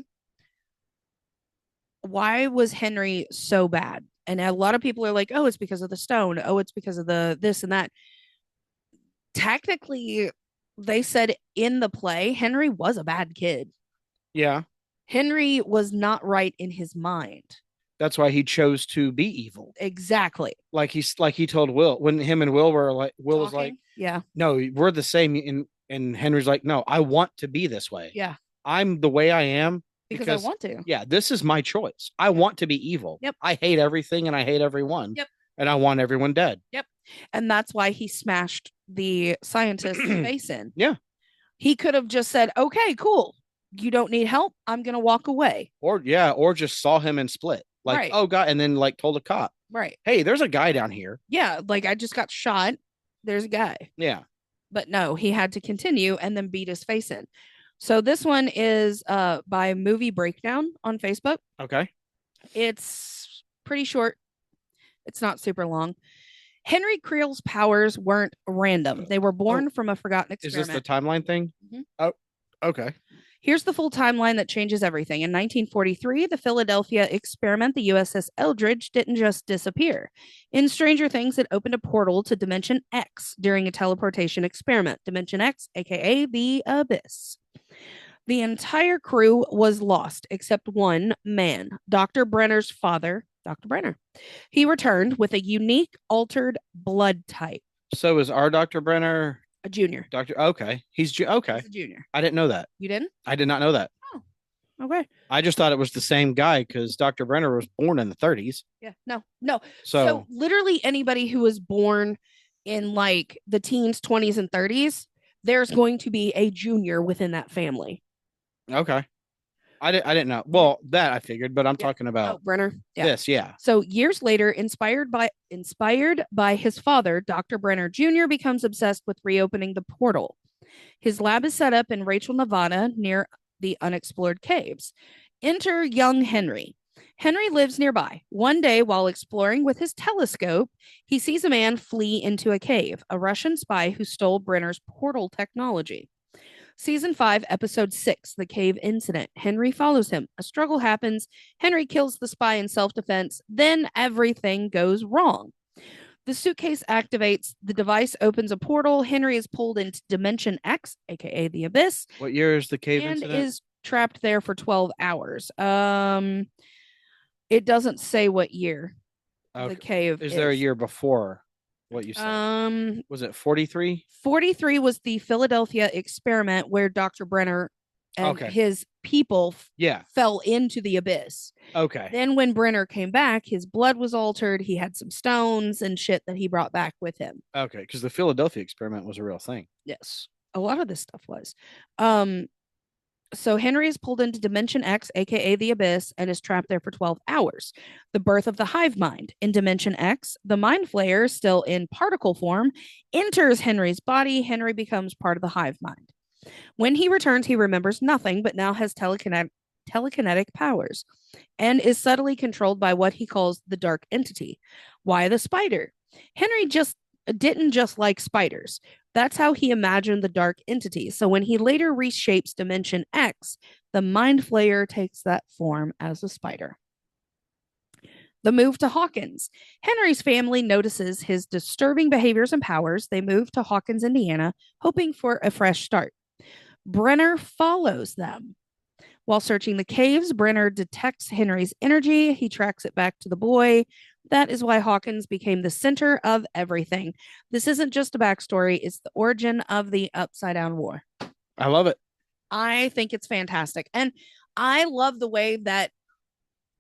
was Henry so bad? And a lot of people are like, "Oh, it's because of the stone. Oh, it's because of the this and that." Technically, they said in the play, Henry was a bad kid. Yeah. Henry was not right in his mind. That's why he chose to be evil. Exactly. Like he told Will when him and Will were like, Will was like, yeah, no, we're the same. And Henry's like, no, I want to be this way. Yeah. I'm the way I am because I want to. Yeah. This is my choice. I want to be evil. Yep. I hate everything and I hate everyone. Yep. And I want everyone dead. Yep. And that's why he smashed the scientist's face in. Yeah. He could have just said, "Okay, cool. You don't need help. I'm going to walk away." Or just saw him and split. Like, right. Oh God. And then like told a cop. Right. Hey, there's a guy down here. Yeah. Like I just got shot. There's a guy. Yeah. But no, he had to continue and then beat his face in. So this one is by Movie Breakdown on Facebook. Okay. It's pretty short. It's not super long. Henry Creel's powers weren't random. They were born from a forgotten experiment. Is this the timeline thing? Mm-hmm. Oh, okay. Here's the full timeline that changes everything. In 1943, the Philadelphia experiment, the USS Eldridge, didn't just disappear. In Stranger Things, it opened a portal to Dimension X during a teleportation experiment. Dimension X, aka the Abyss. The entire crew was lost except one man, Dr. Brenner's father, Dr. Brenner. He returned with a unique altered blood type. So is our Dr. Brenner a junior? Okay. He's okay. He's a junior. I didn't know that. You didn't? I did not know that. Oh, okay. I just thought it was the same guy because Dr. Brenner was born in the 30s. Yeah. No. So literally anybody who was born in like the teens, 20s, and 30s, there's going to be a junior within that family. Okay. I didn't know. Well, that I figured, but I'm talking about Brenner. Yeah. This, yeah. So years later, inspired by his father, Dr. Brenner Jr. becomes obsessed with reopening the portal. His lab is set up in Rachel, Nevada, near the unexplored caves. Enter young Henry. Henry lives nearby. One day, while exploring with his telescope, he sees a man flee into a cave, a Russian spy who stole Brenner's portal technology. Season 5, Episode 6, The Cave Incident. Henry follows him. A struggle happens. Henry kills the spy in self defense. Then everything goes wrong. The suitcase activates. The device opens a portal. Henry is pulled into Dimension X, aka the Abyss. What year is the cave and incident? is trapped there for 12 hours. It doesn't say what year the cave is. There a year before what you said? Was it 43? 43 was the Philadelphia experiment where Dr. Brenner and his people fell into the abyss. Okay. Then when Brenner came back, his blood was altered. He had some stones and shit that he brought back with him. Okay, because the Philadelphia experiment was a real thing. Yes. A lot of this stuff was. So Henry is pulled into Dimension X, aka the Abyss, and is trapped there for 12 hours. The birth of the hive mind. In Dimension X, the mind flayer, still in particle form, enters Henry's body. Henry becomes part of the hive mind. When he returns, he remembers nothing, but now has telekinetic powers and is subtly controlled by what he calls the dark entity. Why the spider? Henry didn't just like spiders. That's how he imagined the dark entity. So when he later reshapes Dimension X, the Mind Flayer takes that form as a spider. The move to Hawkins. Henry's family notices his disturbing behaviors and powers. They move to Hawkins, Indiana, hoping for a fresh start. Brenner follows them. While searching the caves, Brenner detects Henry's energy. He tracks it back to the boy. That is why Hawkins became the center of everything. This isn't just a backstory, it's the origin of the Upside Down War. I love it. I think it's fantastic. And I love the way that,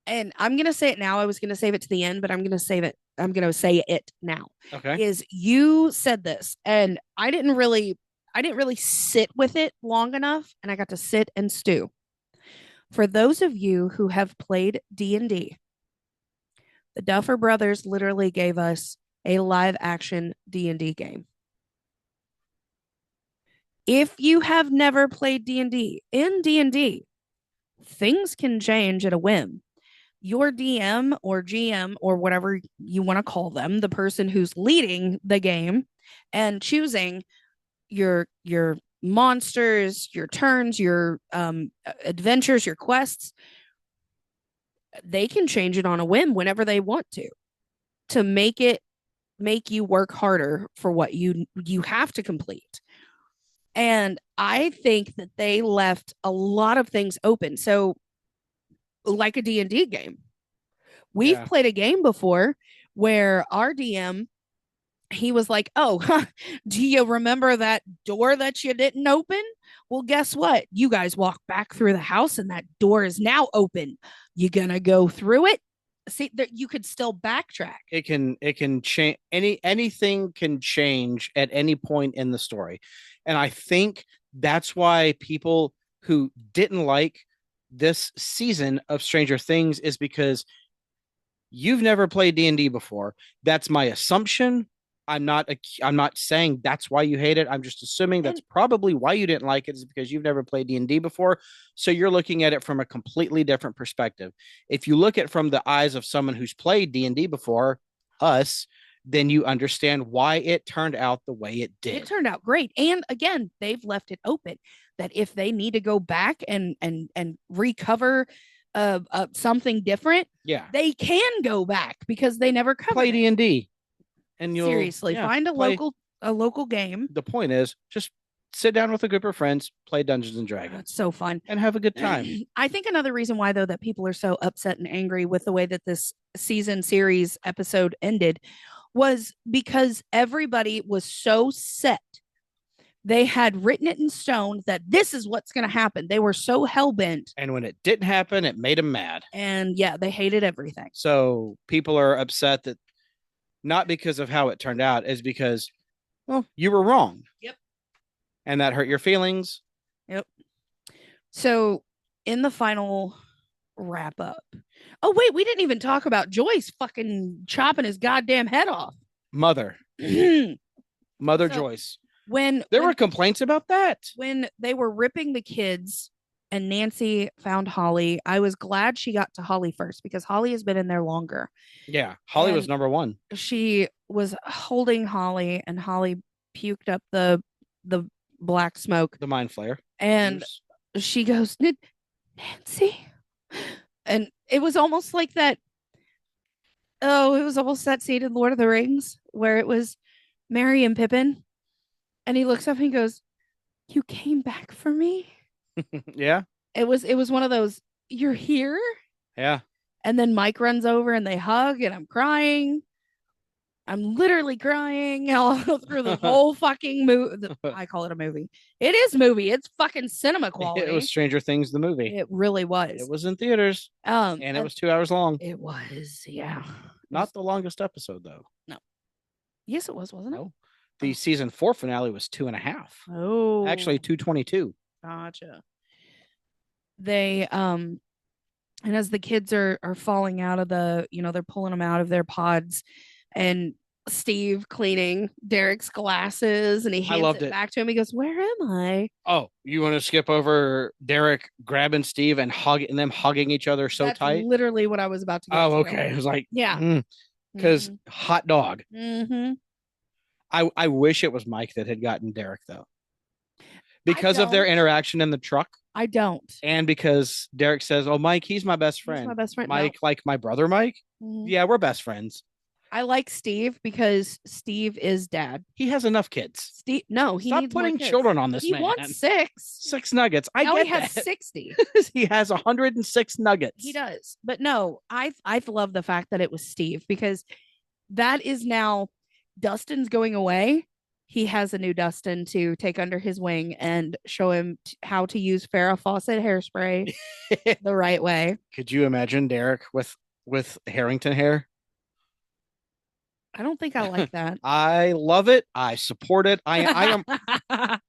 and I'm going to say it now. I was going to save it to the end, but I'm going to save it. I'm going to say it now. Okay. Is you said this, and I didn't really sit with it long enough, and I got to sit and stew. For those of you who have played D&D, the Duffer Brothers literally gave us a live action D&D game. If you have never played D&D, in D&D, things can change at a whim. Your DM or GM or whatever you want to call them, the person who's leading the game and choosing your monsters, your turns, your adventures, your quests, they can change it on a whim whenever they want to make you work harder for what you have to complete. And I think that they left a lot of things open. So like a D&D game, we've played a game before where our DM, he was like, oh, do you remember that door that you didn't open? Well, guess what? You guys walk back through the house and that door is now open. You gonna go through it? See, that you could still backtrack. It can change. Anything can change at any point in the story. And I think that's why people who didn't like this season of Stranger Things is because you've never played D&D before. That's my assumption. I'm not saying that's why you hate it. I'm just assuming that's probably why you didn't like it is because you've never played D&D before. So you're looking at it from a completely different perspective. If you look at it from the eyes of someone who's played D&D before, us, then you understand why it turned out the way it did. It turned out great. And again, they've left it open that if they need to go back and recover something different, they can go back because they never covered play D&D. And you'll seriously find a local game. The point is just sit down with a group of friends, play Dungeons and Dragons. It's so fun and have a good time. I think another reason why though that people are so upset and angry with the way that this season series episode ended was because everybody was so set. They had written it in stone that this is what's going to happen. They were so hell-bent. And when it didn't happen, it made them mad. And they hated everything. So people are upset that not because of how it turned out, is because, well, you were wrong. Yep. And that hurt your feelings. Yep. So in the final wrap up. Oh, wait, we didn't even talk about Joyce fucking chopping his goddamn head off. Mother Joyce. when There when, were complaints about that. when they were ripping the kids and Nancy found Holly, I was glad she got to Holly first because Holly has been in there longer. Yeah, Holly was And number one. she was holding Holly and Holly puked up the black smoke The mind flare. and she goes, Nancy. And it was almost like that. Oh, it was almost that scene in Lord of the Rings where it was Merry and Pippin. And he looks up and he goes, You came back for me? Yeah. It was one of those, you're here? Yeah. And then Mike runs over and they hug and I'm crying. I'm literally crying all through the whole fucking movie. I call it a movie. It is a movie. It's fucking cinema quality. It was Stranger Things, the movie. It really was. It was in theaters. And it was 2 hours long. It was, yeah. Not the longest episode, though. No. Yes, it was, wasn't it? No. The season 4 finale was 2.5. Oh. Actually, 2:22. Gotcha. They and as the kids are falling out of the, they're pulling them out of their pods and Steve cleaning Derek's glasses and he hands it back to him. He goes, Where am I? Oh, you want to skip over Derek grabbing Steve and them hugging each other so That's tight? literally what I was about to get Oh, to. okay. It was like, yeah. Because hot dog. Mm-hmm. I wish it was Mike that had gotten Derek, though. Because of their interaction in the truck. I don't. And because Derek says, Oh, Mike, he's my best friend. He's my best friend. Mike, no. Like my brother, Mike? Mm-hmm. Yeah, we're best friends. I like Steve because Steve is dad. He has enough kids. Steve, no, he Stop needs putting children on this man. He wants 6. 6 nuggets. Now he has 60. He has 106 nuggets. He does. But no, I love the fact that it was Steve because that is now Dustin's going away. He has a new Dustin to take under his wing and show him how to use Farrah Fawcett hairspray the right way. Could you imagine Derek with Harrington hair? I don't think I like that. I love it. I support it. I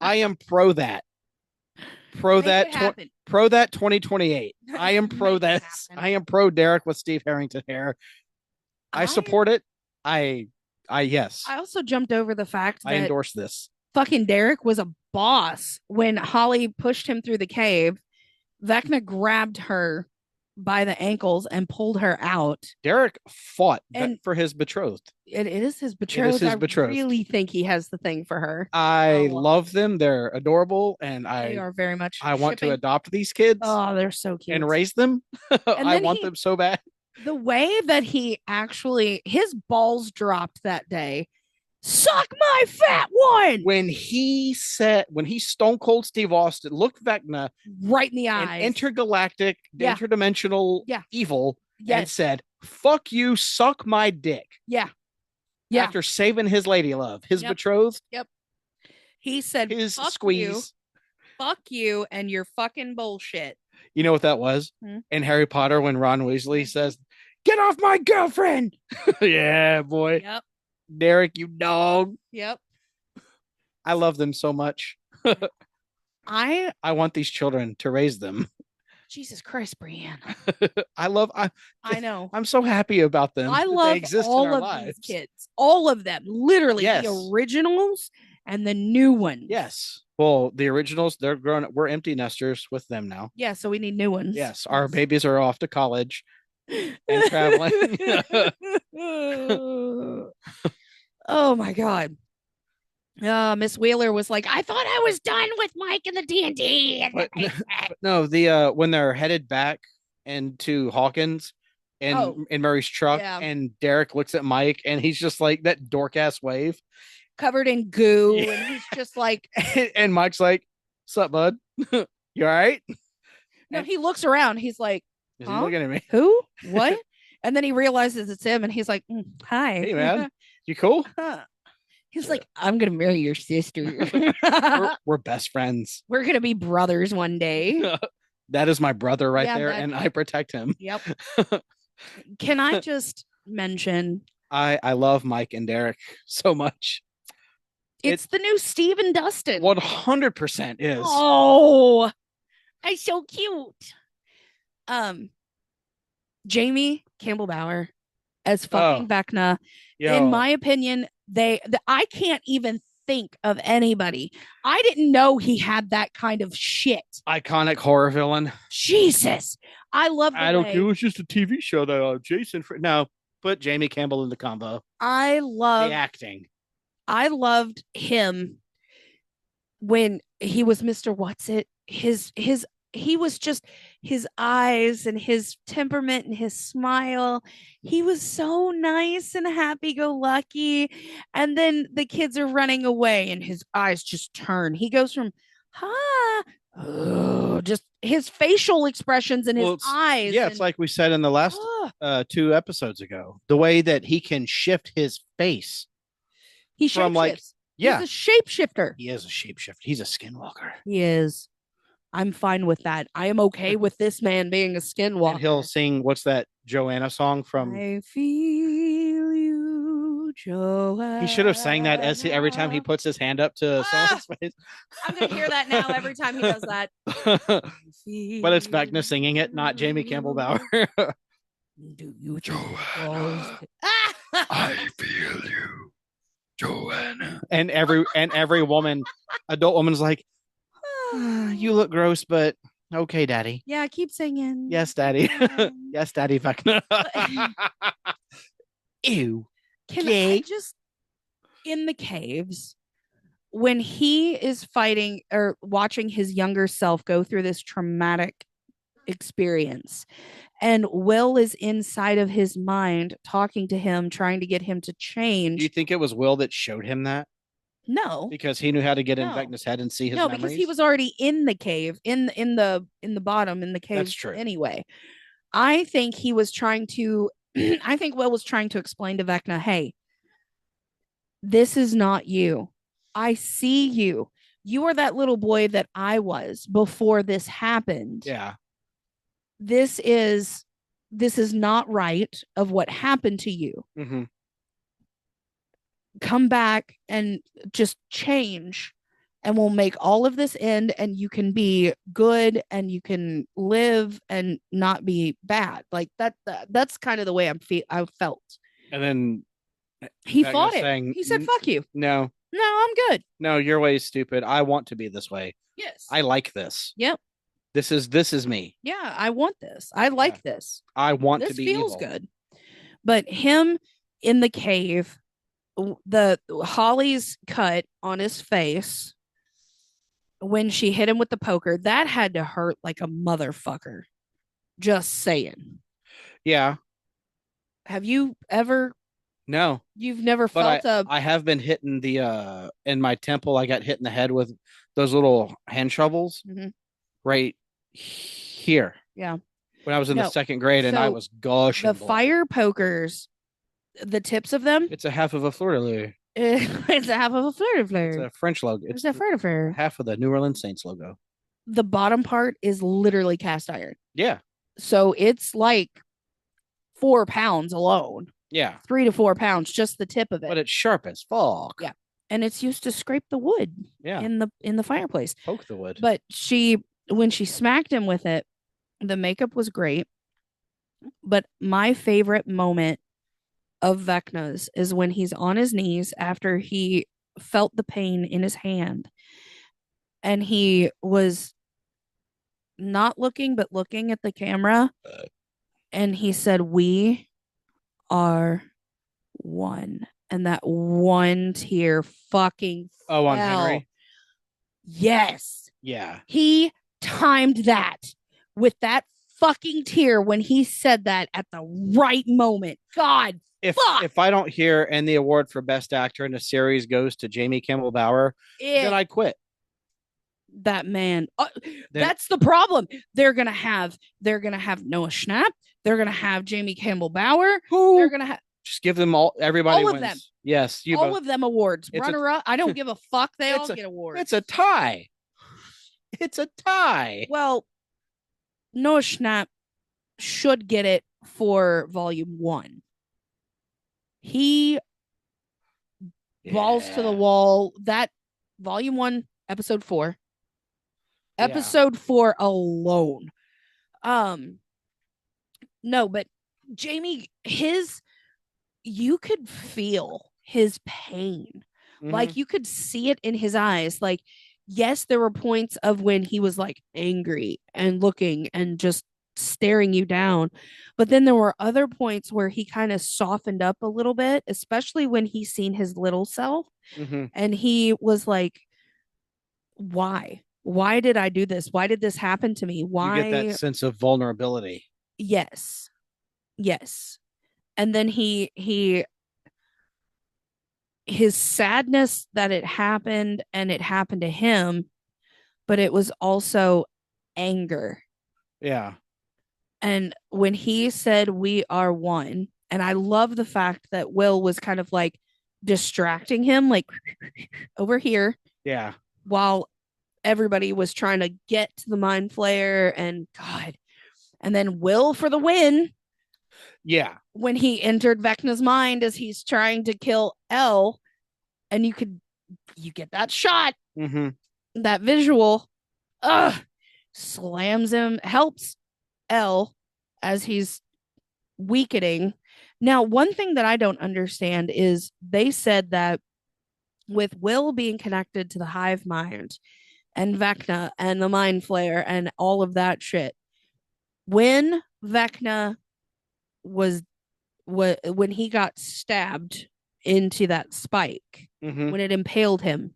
am pro that. Pro that 2028. I am pro that. I am pro Derek with Steve Harrington hair. I support it. Yes. I also jumped over the fact that I endorse this. Fucking Derek was a boss when Holly pushed him through the cave. Vecna grabbed her by the ankles and pulled her out. Derek fought for his betrothed. It is his betrothed. I really think he has the thing for her. I love them. They're adorable, and they are very much. I want to adopt these kids. Oh, they're so cute and raise them. I want them so bad. The way that he actually his balls dropped that day. Suck my fat one. When he Stone Cold Steve Austin looked Vecna right in the eyes, intergalactic, interdimensional evil, and said, "Fuck you, suck my dick." Yeah. After saving his lady love, his betrothed. Yep. He said, "His squeeze, fuck you, and your fucking bullshit." You know what that was? In Harry Potter when Ron Weasley says, "Get off my girlfriend." Yeah, boy. Yep. Derek, you dog. Yep. I love them so much. I want these children to raise them. Jesus Christ, Brianna. I know. I'm so happy about them. I love all of these kids. All of them. Literally the originals and the new ones. Yes. Well, the originals, they're grown up. We're empty nesters with them now. Yeah, so we need new ones. Yes. Our babies are off to college and traveling. Oh my God. Miss Wheeler was like, I thought I was done with Mike and the D&D. No, when they're headed back into Hawkins in Murray's truck, and Derek looks at Mike and he's just like that dork ass wave. Covered in goo. And he's just like and Mike's like, "What's up, bud? You all right?" No, he looks around. He's like, Is he looking at me? Who? What? And then he realizes it's him and he's like, Hi. Hey man, you cool? He's like, I'm gonna marry your sister. we're best friends. We're gonna be brothers one day. That is my brother right there, and I protect him. Yep. Can I just mention I love Mike and Derek so much. It's the new Steve and Dustin. 100% is. Oh, I'm so cute. Jamie Campbell as fucking Vecna. In my opinion, I can't even think of anybody. I didn't know he had that kind of shit. Iconic horror villain. Jesus. I love the I don't. It way was just a TV show that Jason. No, put Jamie Campbell in the combo. I The love acting. I loved him when he was Mr. What's It. His he was just his eyes and his temperament and his smile. He was so nice and happy go lucky. And then the kids are running away and his eyes just turn. He goes from ha oh, just his facial expressions and his eyes. Yeah, it's like we said in the last 2 episodes ago. The way that he can shift his face. He shapeshifts. Like, yeah, he's a shapeshifter. He is a shapeshifter. He's a skinwalker. He is. I'm fine with that. I am okay with this man being a skinwalker. And he'll sing, what's that Joanna song from? I feel you, Joanna. He should have sang that as every time he puts his hand up to someone's face. I'm going to hear that now every time he does that. But it's Vecna singing it, not Jamie Campbell Bower. Do you, Joanna? I feel you, Joanna. And every woman, adult woman's like, you look gross, but okay, Daddy. Yeah, keep singing. Yes, Daddy. Yes, Daddy Vecna. Ew. Can I just in the caves when he is fighting or watching his younger self go through this traumatic experience and Will is inside of his mind talking to him, trying to get him to change. Do you think it was Will that showed him that? No, because he knew how to get in Vecna's head and see his memories. Because he was already in the cave, in the bottom in the cave. That's true. Anyway, I think he was trying to. I think Will was trying to explain to Vecna, "Hey, this is not you. I see you. You are that little boy that I was before this happened. Yeah. This is not right of what happened to you. Mm-hmm. Come back and just change and we'll make all of this end and you can be good and you can live and not be bad." Like that's kind of the way I felt. And then he fought it. He said, "Fuck you. No, I'm good. No, your way is stupid. I want to be this way. Yes. I like this. Yep. This is me. Yeah, I want this. I like this. I want this to be feels evil. Good. But him in the cave, the Holly's cut on his face when she hit him with the poker, that had to hurt like a motherfucker. Just saying. Yeah. Have you ever? No. You've never but felt I have been hitting the in my temple. I got hit in the head with those little hand shovels right here. Yeah. When I was in the second grade and I was gushing. The fire pokers, the tips of them. It's a half of a fleur-de-lis. It's a half of a fleur-de-lis. It's a French logo. It's a fleur-de-lis. Half of the New Orleans Saints logo. The bottom part is literally cast iron. Yeah. So it's like 4 pounds alone. Yeah. 3 to 4 pounds, just the tip of it. But it's sharp as fuck. Yeah. And it's used to scrape the wood. Yeah. In the fireplace. Poke the wood. But when she smacked him with it, the makeup was great. But my favorite moment of Vecna's is when he's on his knees after he felt the pain in his hand. And he was not looking, but looking at the camera. And he said, "We are one." And that one tear fucking fell. On Henry? Yes. Yeah. He timed that with that fucking tear when he said that at the right moment. God, if I don't hear and the award for best actor in a series goes to Jamie Campbell Bower, then I quit. That man, that's the problem. They're gonna have Noah Schnapp. They're gonna have Jamie Campbell Bower. They're gonna have just give them everybody all wins. Of them. Yes, all of them awards. Runner up. I don't give a fuck. They all get awards. It's a tie. It's a tie. Well, Noah Schnapp should get it for volume 1. He balls to the wall. That volume 1, episode 4. Episode 4 alone. No, but Jamie, you could feel his pain Mhm. Like you could see it in his eyes. Like, yes, there were points of when he was like angry and looking and just staring you down. But then there were other points where he kind of softened up a little bit, especially when he seen his little self Mhm. and he was like, why? Why did I do this? Why did this happen to me? You get that Why? sense of vulnerability. Yes. Yes. And then he his sadness that it happened and it happened to him, but it was also anger. Yeah. And when he said we are one, and I love the fact that Will was kind of like distracting him like over here Yeah. while everybody was trying to get to the mind flayer and god, and then Will for the win Yeah. when he entered Vecna's mind as he's trying to kill El, and you get that shot, Mhm. that visual, ugh, slams him, helps El as he's weakening. Now, one thing that I don't understand is they said that with Will being connected to the hive mind and Vecna and the mind flare and all of that shit, when Vecna was when he got stabbed into that spike, Mhm. when it impaled him,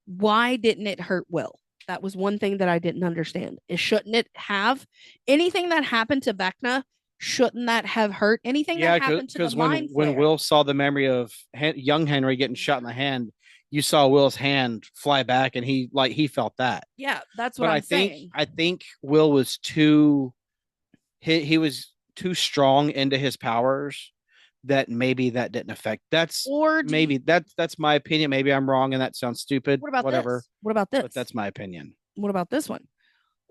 why didn't it hurt Will? That was one thing that I didn't understand. Is shouldn't it have anything that happened to Vecna? Shouldn't that have hurt anything that Yeah, happened to the because mind when flare? Will saw the memory of young Henry getting shot in the hand, you saw Will's hand fly back, and he felt that. Yeah, that's what But I'm saying. I think Will was too he was too strong into his powers that maybe that didn't affect. That's Or do you, maybe that's my opinion. Maybe I'm wrong, and that sounds stupid. what about Whatever, this? What about but this? that's my opinion. What about this one?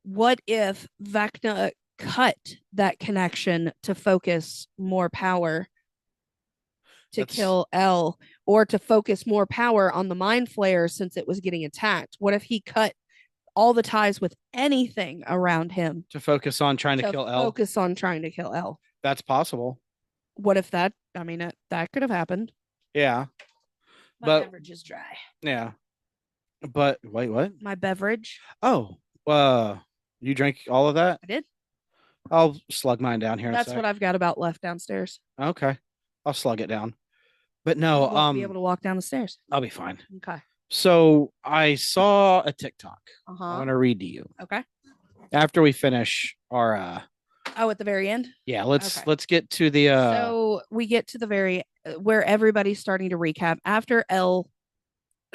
What if Vecna cut that connection to focus more power to That's kill El, or to focus more power on the mind flare since it was getting attacked? What if he cut all the ties with anything around him to focus on trying to to kill L. focus on trying to kill El? That's possible. What if that, I mean, that could have happened. Yeah, My but beverage is dry. yeah, but wait, what? My beverage. Oh, uh, you drank all of that? I did. I'll slug mine down here in a That's sec. what I've got about left downstairs. Okay, I'll slug it down. But You no, won't be able to walk down the stairs. I'll be fine. Okay. So I saw a TikTok. Uh I huh. want to read to you Okay. after we finish our. Oh, at the very end. Yeah, Okay. let's get to the. So we get to the very where everybody's starting to recap after Elle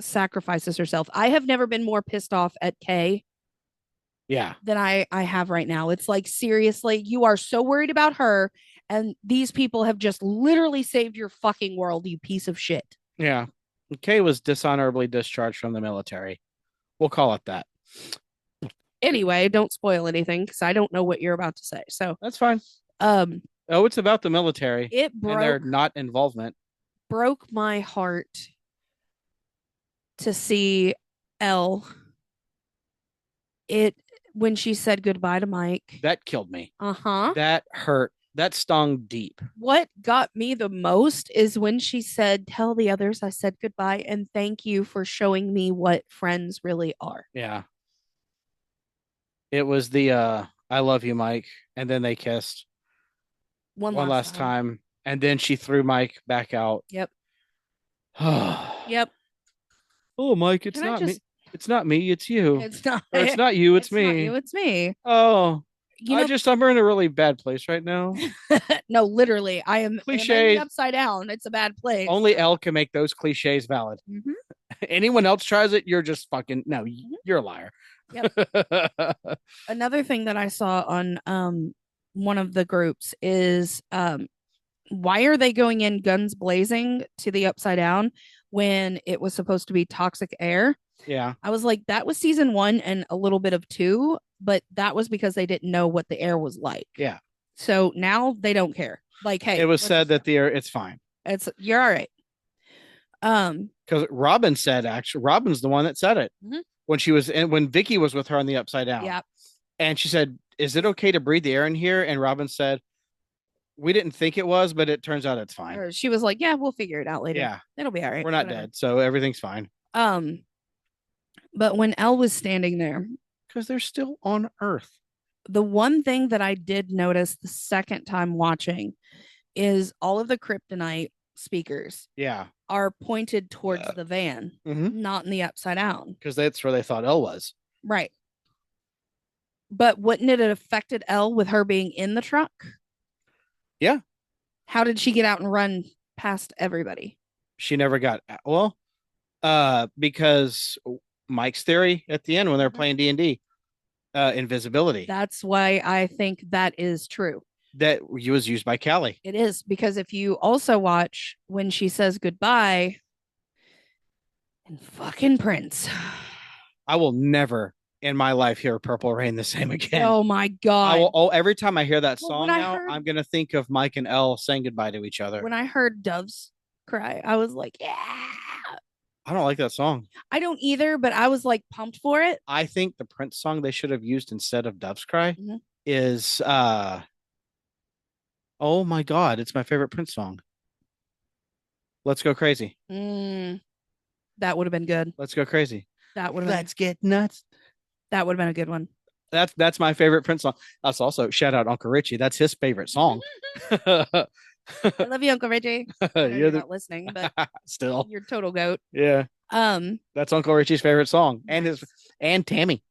sacrifices herself. I have never been more pissed off at Kay Yeah, than I have right now. It's like seriously, you are so worried about her, and these people have just literally saved your fucking world, you piece of shit. yeah. Kay was dishonorably discharged from the military. We'll call it that. Anyway, don't spoil anything because I don't know what you're about to say. So, That's fine. um, Oh, it's about the military it and their not involvement. broke my heart to see Elle. It when she said goodbye to Mike. That killed me. Uh-huh. That hurt. That stung deep. What got me the most is when she said, "Tell the others I said goodbye and thank you for showing me what friends really are." Yeah. It was the I love you, Mike. And then they kissed One one last last time. time. And then she threw Mike back out. Yep. Oh, Yep. Mike, it's Can I not just me. It's not me, it's you. it's not Or it's not you, it's it's not me. you, it's me. Oh, You know, I'm in a really bad place right now. no, literally, I am in the Cliche. upside down. It's a bad place. Only Elle can make those cliches valid. Mhm. Anyone else tries it, you're just fucking no, you're a liar. Yep. Another thing that I saw on one of the groups is why are they going in guns blazing to the upside down when it was supposed to be toxic air? Yeah. I was like, that was season 1 and a little bit of 2, but that was because they didn't know what the air was like. Yeah. So now they don't care. Like, hey, it was said that it's fine. You're all right. Because Robin said, actually, Robin's the one that said it when when Vicky was with her on the upside down. Yeah. And she said, "Is it okay to breathe the air in here?" And Robin said, We didn't think it was, but it turns out it's fine. Or she was like, "Yeah, we'll figure it out later. Yeah, It'll be all right. we're not Whatever." dead, so everything's fine. Um, but when Elle was standing there, Because they're still on Earth. the one thing that I did notice the second time watching is all of the kryptonite speakers Yeah. are pointed towards the van, Mm-hmm. not in the upside down. Because that's where they thought Elle was. Right. But wouldn't it have affected Elle with her being in the truck? Yeah. How did she get out and run past everybody? She never got because Mike's theory at the end when they're playing D&D, invisibility. That's why I think that is true. That was used by Callie. It is because if you also watch when she says goodbye and fucking Prince. I will never in my life hear Purple Rain the same again. Oh my God. Every time I hear that song now, heard, I'm going to think of Mike and Elle saying goodbye to each other. When I heard Doves cry, I was like, yeah. I don't like that song. I don't either, but I was like pumped for it. I think the Prince song they should have used instead of Doves Cry is oh my God, it's my favorite Prince song. Let's Go Crazy. That would have been good. Let's Go Crazy. That would have Let's Get Nuts. That would have been a good one. That's my favorite Prince song. That's also shout out Uncle Richie. That's his favorite song. I love you, Uncle Richie. You're not listening, but still, you're total goat. Yeah. That's Uncle Richie's favorite song, and Tammy.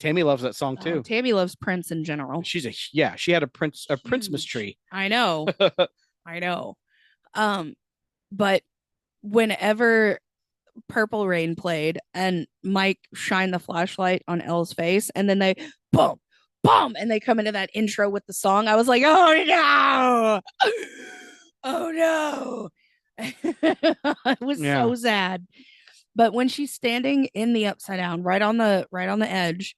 Tammy loves that song too. Tammy loves Prince in general. She had a Princemas tree. I know. I know. But whenever Purple Rain played and Mike shined the flashlight on Elle's face and then they boom, boom, and they come into that intro with the song, I was like, oh no. Oh no. It was so sad. But when she's standing in the upside down, right on the edge,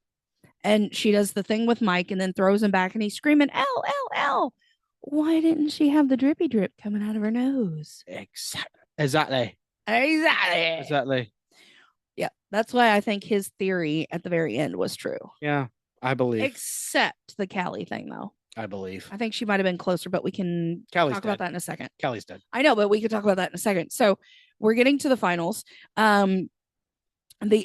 and she does the thing with Mike and then throws him back and he's screaming, Elle, Elle, Elle. Why didn't she have the drippy drip coming out of her nose? Exactly. Yeah, that's why I think his theory at the very end was true. Yeah, I believe. Except the Callie thing, though. I believe. I think she might have been closer, but we can talk about that in a second. Callie's dead. I know, but we could talk about that in a second. So we're getting to the finals. The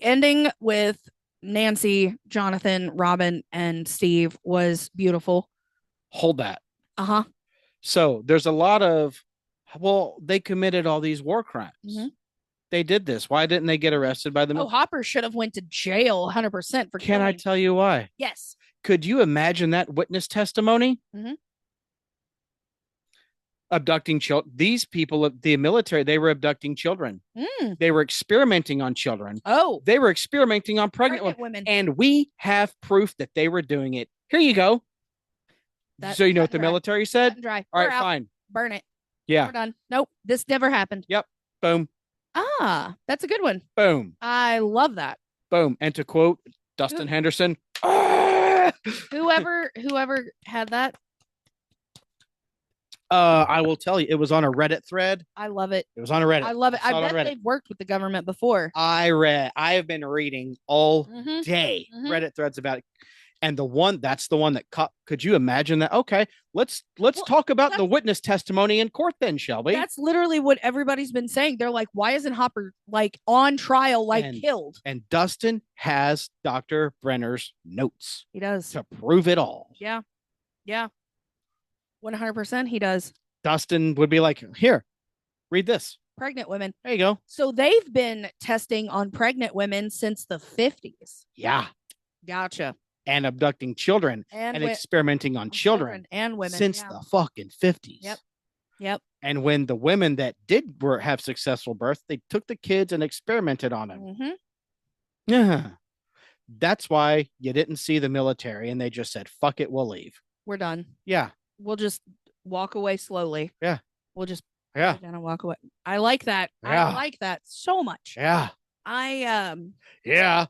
ending with Nancy, Jonathan, Robin, and Steve was beautiful. Hold that. Uh-huh. So there's a lot of, they committed all these war crimes. Mm-hmm. They did this. Why didn't they get arrested by the Hopper should have went to jail 100% for Can I tell you why? Yes. Could you imagine that witness testimony? Mm-hmm. Abducting children. These people, the military, they were abducting children. They were experimenting on children. Oh. They were experimenting on pregnant women. And we have proof that they were doing it. Here you go. So you know what the military said? Dry. All right, fine. Burn it. Yeah. We're done. Nope. This never happened. Yep. Boom. Ah, that's a good one. Boom. I love that. Boom. And to quote Dustin Henderson, whoever had that. I will tell you, it was on a Reddit thread. I love it. It was on a Reddit. I love it. I bet they've worked with the government before. I have been reading all day Reddit threads about it. And that's the one that could you imagine that? Okay, let's talk about the witness testimony in court then, Shelby. That's literally what everybody's been saying. They're like, why isn't Hopper like on trial, killed? And Dustin has Dr. Brenner's notes. He does. To prove it all. Yeah. Yeah. 100% he does. Dustin would be like, here, read this. Pregnant women. There you go. So they've been testing on pregnant women since the 50s. Yeah. Gotcha. And abducting children and experimenting on children and women since the fucking 50s. Yep. And when the women that did have successful birth, they took the kids and experimented on them. Yeah. That's why you didn't see the military and they just said, fuck it, we'll leave. We're done. Yeah. We'll just walk away slowly. Yeah. We'll just down and walk away. I like that. Yeah. I like that so much. Yeah. Yeah. Yeah.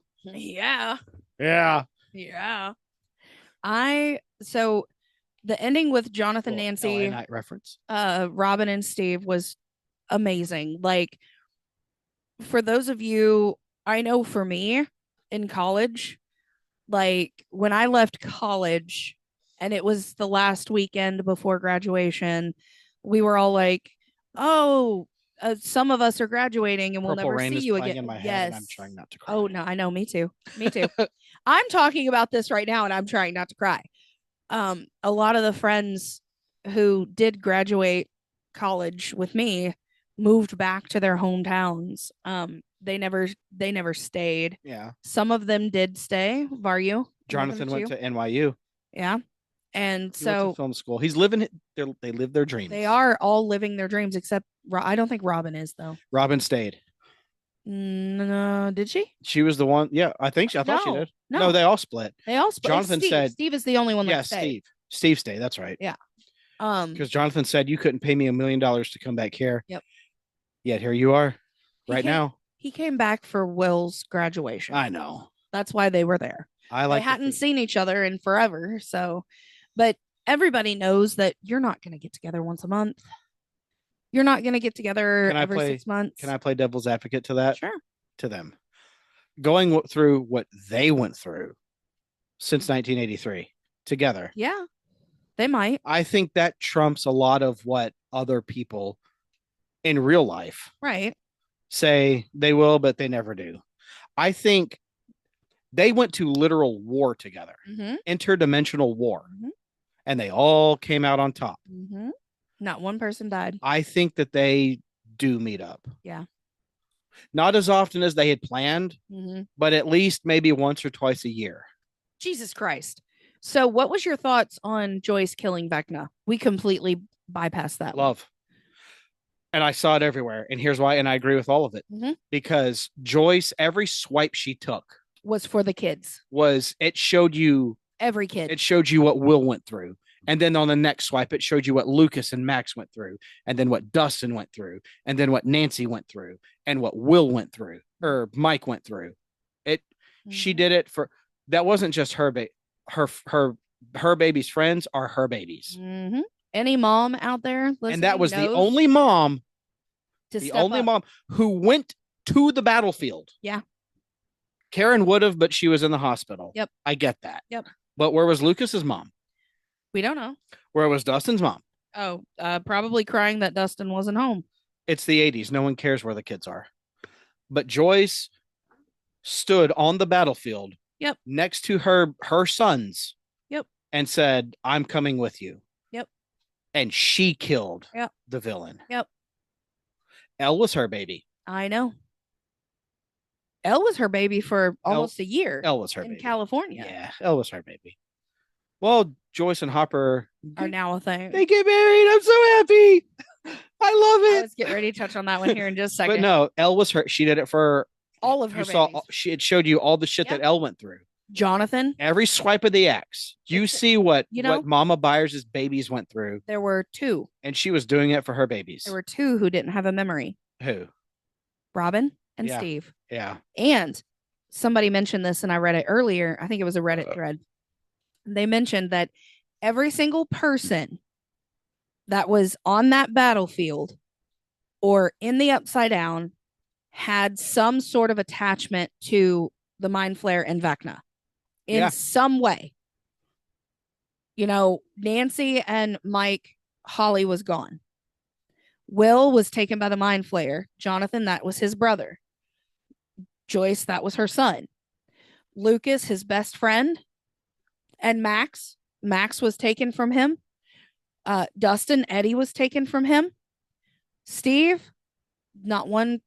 So the ending with Jonathan, Nancy, Night reference. Robin and Steve was amazing. Like, for those of you, I know for me in college, like when I left college, and it was the last weekend before graduation. We were all like, "Oh, some of us are graduating and we'll Purple never Rain see is you playing again." in my head, and I'm Yes. trying not to cry. Oh no, I know. Me too. Me too. I'm talking about this right now, and I'm trying not to cry. A lot of the friends who did graduate college with me moved back to their hometowns. They never stayed. Yeah. Some of them did stay. Varu, Jonathan went to NYU. yeah, and He went to so film school. He's living they live their dreams. they are all living their dreams. Except I don't think Robin is though. Robin stayed. No, did she? She was the one. Yeah, I thought she No, did. no. No, they all split. They all split. Jonathan said, Steve is the only one yeah, that stayed. Steve stayed. That's right. Yeah. Because Jonathan said you couldn't pay me $1 million to come back here. Yep. Yet here you are, right now. He came back for Will's graduation. I know. That's why they were there. They hadn't seen each other in forever. So, but everybody knows that you're not going to get together once a month. You're not going to get together every 6 months. Can I play devil's advocate to that? Sure. To them. Going through what they went through since 1983 together. Yeah, they might. I think that trumps a lot of what other people in real life say they will, but they never do. I think they went to literal war together, interdimensional war, and they all came out on top. Not one person died. I think that they do meet up. Yeah. Not as often as they had planned, but at least maybe once or twice a year. Jesus Christ. So what was your thoughts on Joyce killing Vecna? We completely bypassed that. Love. And I saw it everywhere. And here's why. And I agree with all of it. Because Joyce, every swipe she took was for the kids. It showed you every kid. It showed you what Will went through. And then on the next swipe, it showed you what Lucas and Max went through, and then what Dustin went through, and then what Nancy went through, and what Will went through, or Mike went through. She did it for, that wasn't just her baby's friends are her babies. Any mom out there listening, and that was the only mom, mom who went to the battlefield. Yeah. Karen would have, but she was in the hospital. Yep. I get that. Yep. But where was Lucas's mom? We don't know. Where was Dustin's mom? Oh, probably crying that Dustin wasn't home. It's the 80s. No one cares where the kids are. But Joyce stood on the battlefield. Yep. Next to her sons. Yep. And said, "I'm coming with you." Yep. And she killed the villain. Yep. Elle was her baby. I know. Elle was her baby for almost a year. Elle was her in baby. California. Yeah, Elle was her baby. Well, Joyce and Hopper are now a thing. They get married. I'm so happy. I love it. Let's get ready to touch on that one here in just a second. But no, Elle was her. She did it for all of her. It showed you all the shit that Elle went through. Jonathan. Every swipe of the axe, you see what Mama Byers' babies went through. There were 2. And she was doing it for her babies. There were 2 who didn't have a memory. Who? Robin and Steve. Yeah. And somebody mentioned this, and I read it earlier. I think it was a Reddit thread. They mentioned that every single person that was on that battlefield or in the Upside Down had some sort of attachment to the Mind Flayer and Vecna in some way. You know, Nancy and Mike, Holly was gone. Will was taken by the Mind Flayer. Jonathan, that was his brother. Joyce, that was her son. Lucas, his best friend. And Max was taken from him. Dustin, Eddie was taken from him. Steve, not one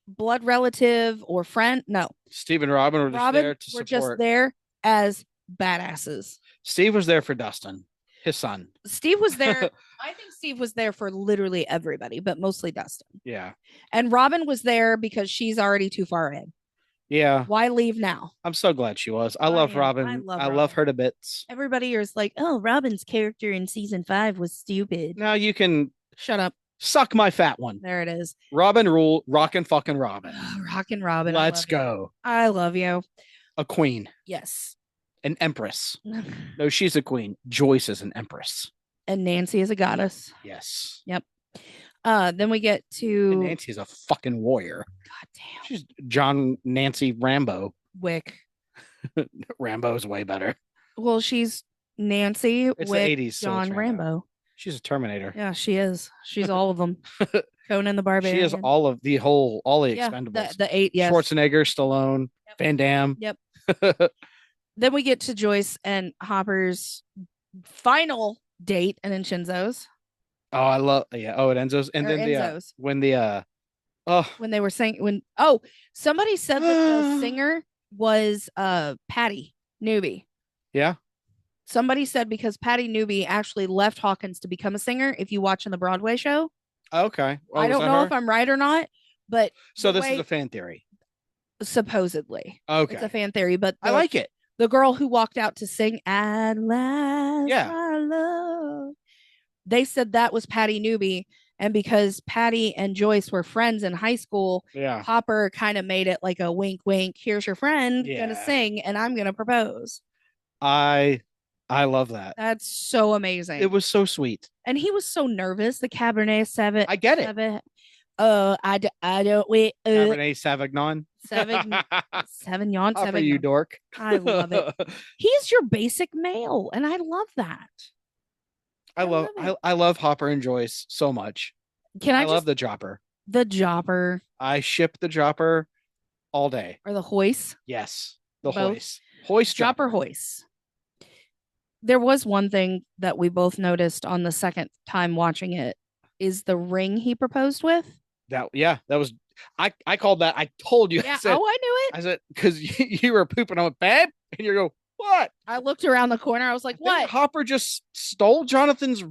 blood relative or friend. No. Steve and Robin were just there to support. Just there as badasses. Steve was there for Dustin, his son. Steve was there. I think Steve was there for literally everybody, but mostly Dustin. Yeah. And Robin was there because she's already too far ahead. Yeah. Why leave now? I'm so glad she was. I love Robin. I love her to bits. Everybody is like, oh, Robin's character in season 5 was stupid. Now you can shut up. Suck my fat one. There it is. Robin rule. Rockin' fucking Robin. Rockin' Robin. Let's go. I love you. A queen. Yes. An empress. No, she's a queen. Joyce is an empress. And Nancy is a goddess. Yes. Yep. Then we get to and Nancy's a fucking warrior. God damn. She's John Nancy Rambo. Wick. Rambo's way better. Well, she's Nancy It's the with 80s, so it's John random. Rambo. She's a Terminator. Yeah, she is. She's all of them. Conan the She is Barbarian. all the Yeah, Expendables. the eight. Yes. Schwarzenegger, Stallone, Yep. Van Damme. Yep. Then we get to Joyce and Hopper's final date, and then Shinzo's Oh, I love Oh, at Enzo's, and or then the Enzo's when the oh when they were saying somebody said that the singer was Patty Newby. yeah, Somebody said because Patty Newby actually left Hawkins to become a singer. If you watch in the Broadway show, okay. Oh, I was don't that know her? if I'm right or not, but So the this is way a fan theory. supposedly Okay, it's a fan theory, but I like it. the girl who walked out to sing "At Last," Yeah. my love, they said that was Patty Newby, and because Patty and Joyce were friends in high school, Yeah, Hopper kind of made it like a wink, wink. Here's your friend gonna Yeah. sing, and I'm gonna propose. I love that. That's so amazing. It was so sweet. And he was so nervous. The Cabernet Sauvignon. I get it. I don't wait. Cabernet Sauvignon. Sauvignon. Hopper, you dork. I love it. He's your basic male, and I love that. I love Hopper and Joyce so much. Can I love the Jopper. The Jopper I ship the Jopper all day. or the Hoist? Yes, the Both. Hoist Jopper Hoist. There was one thing that we both noticed on the second time watching it is the ring he proposed with. That was I called that. I told you. Yeah. I said, I knew it. I said because you were pooping. I went, babe, and you go, what? I looked around the corner. I was like, what? Hopper just stole Jonathan's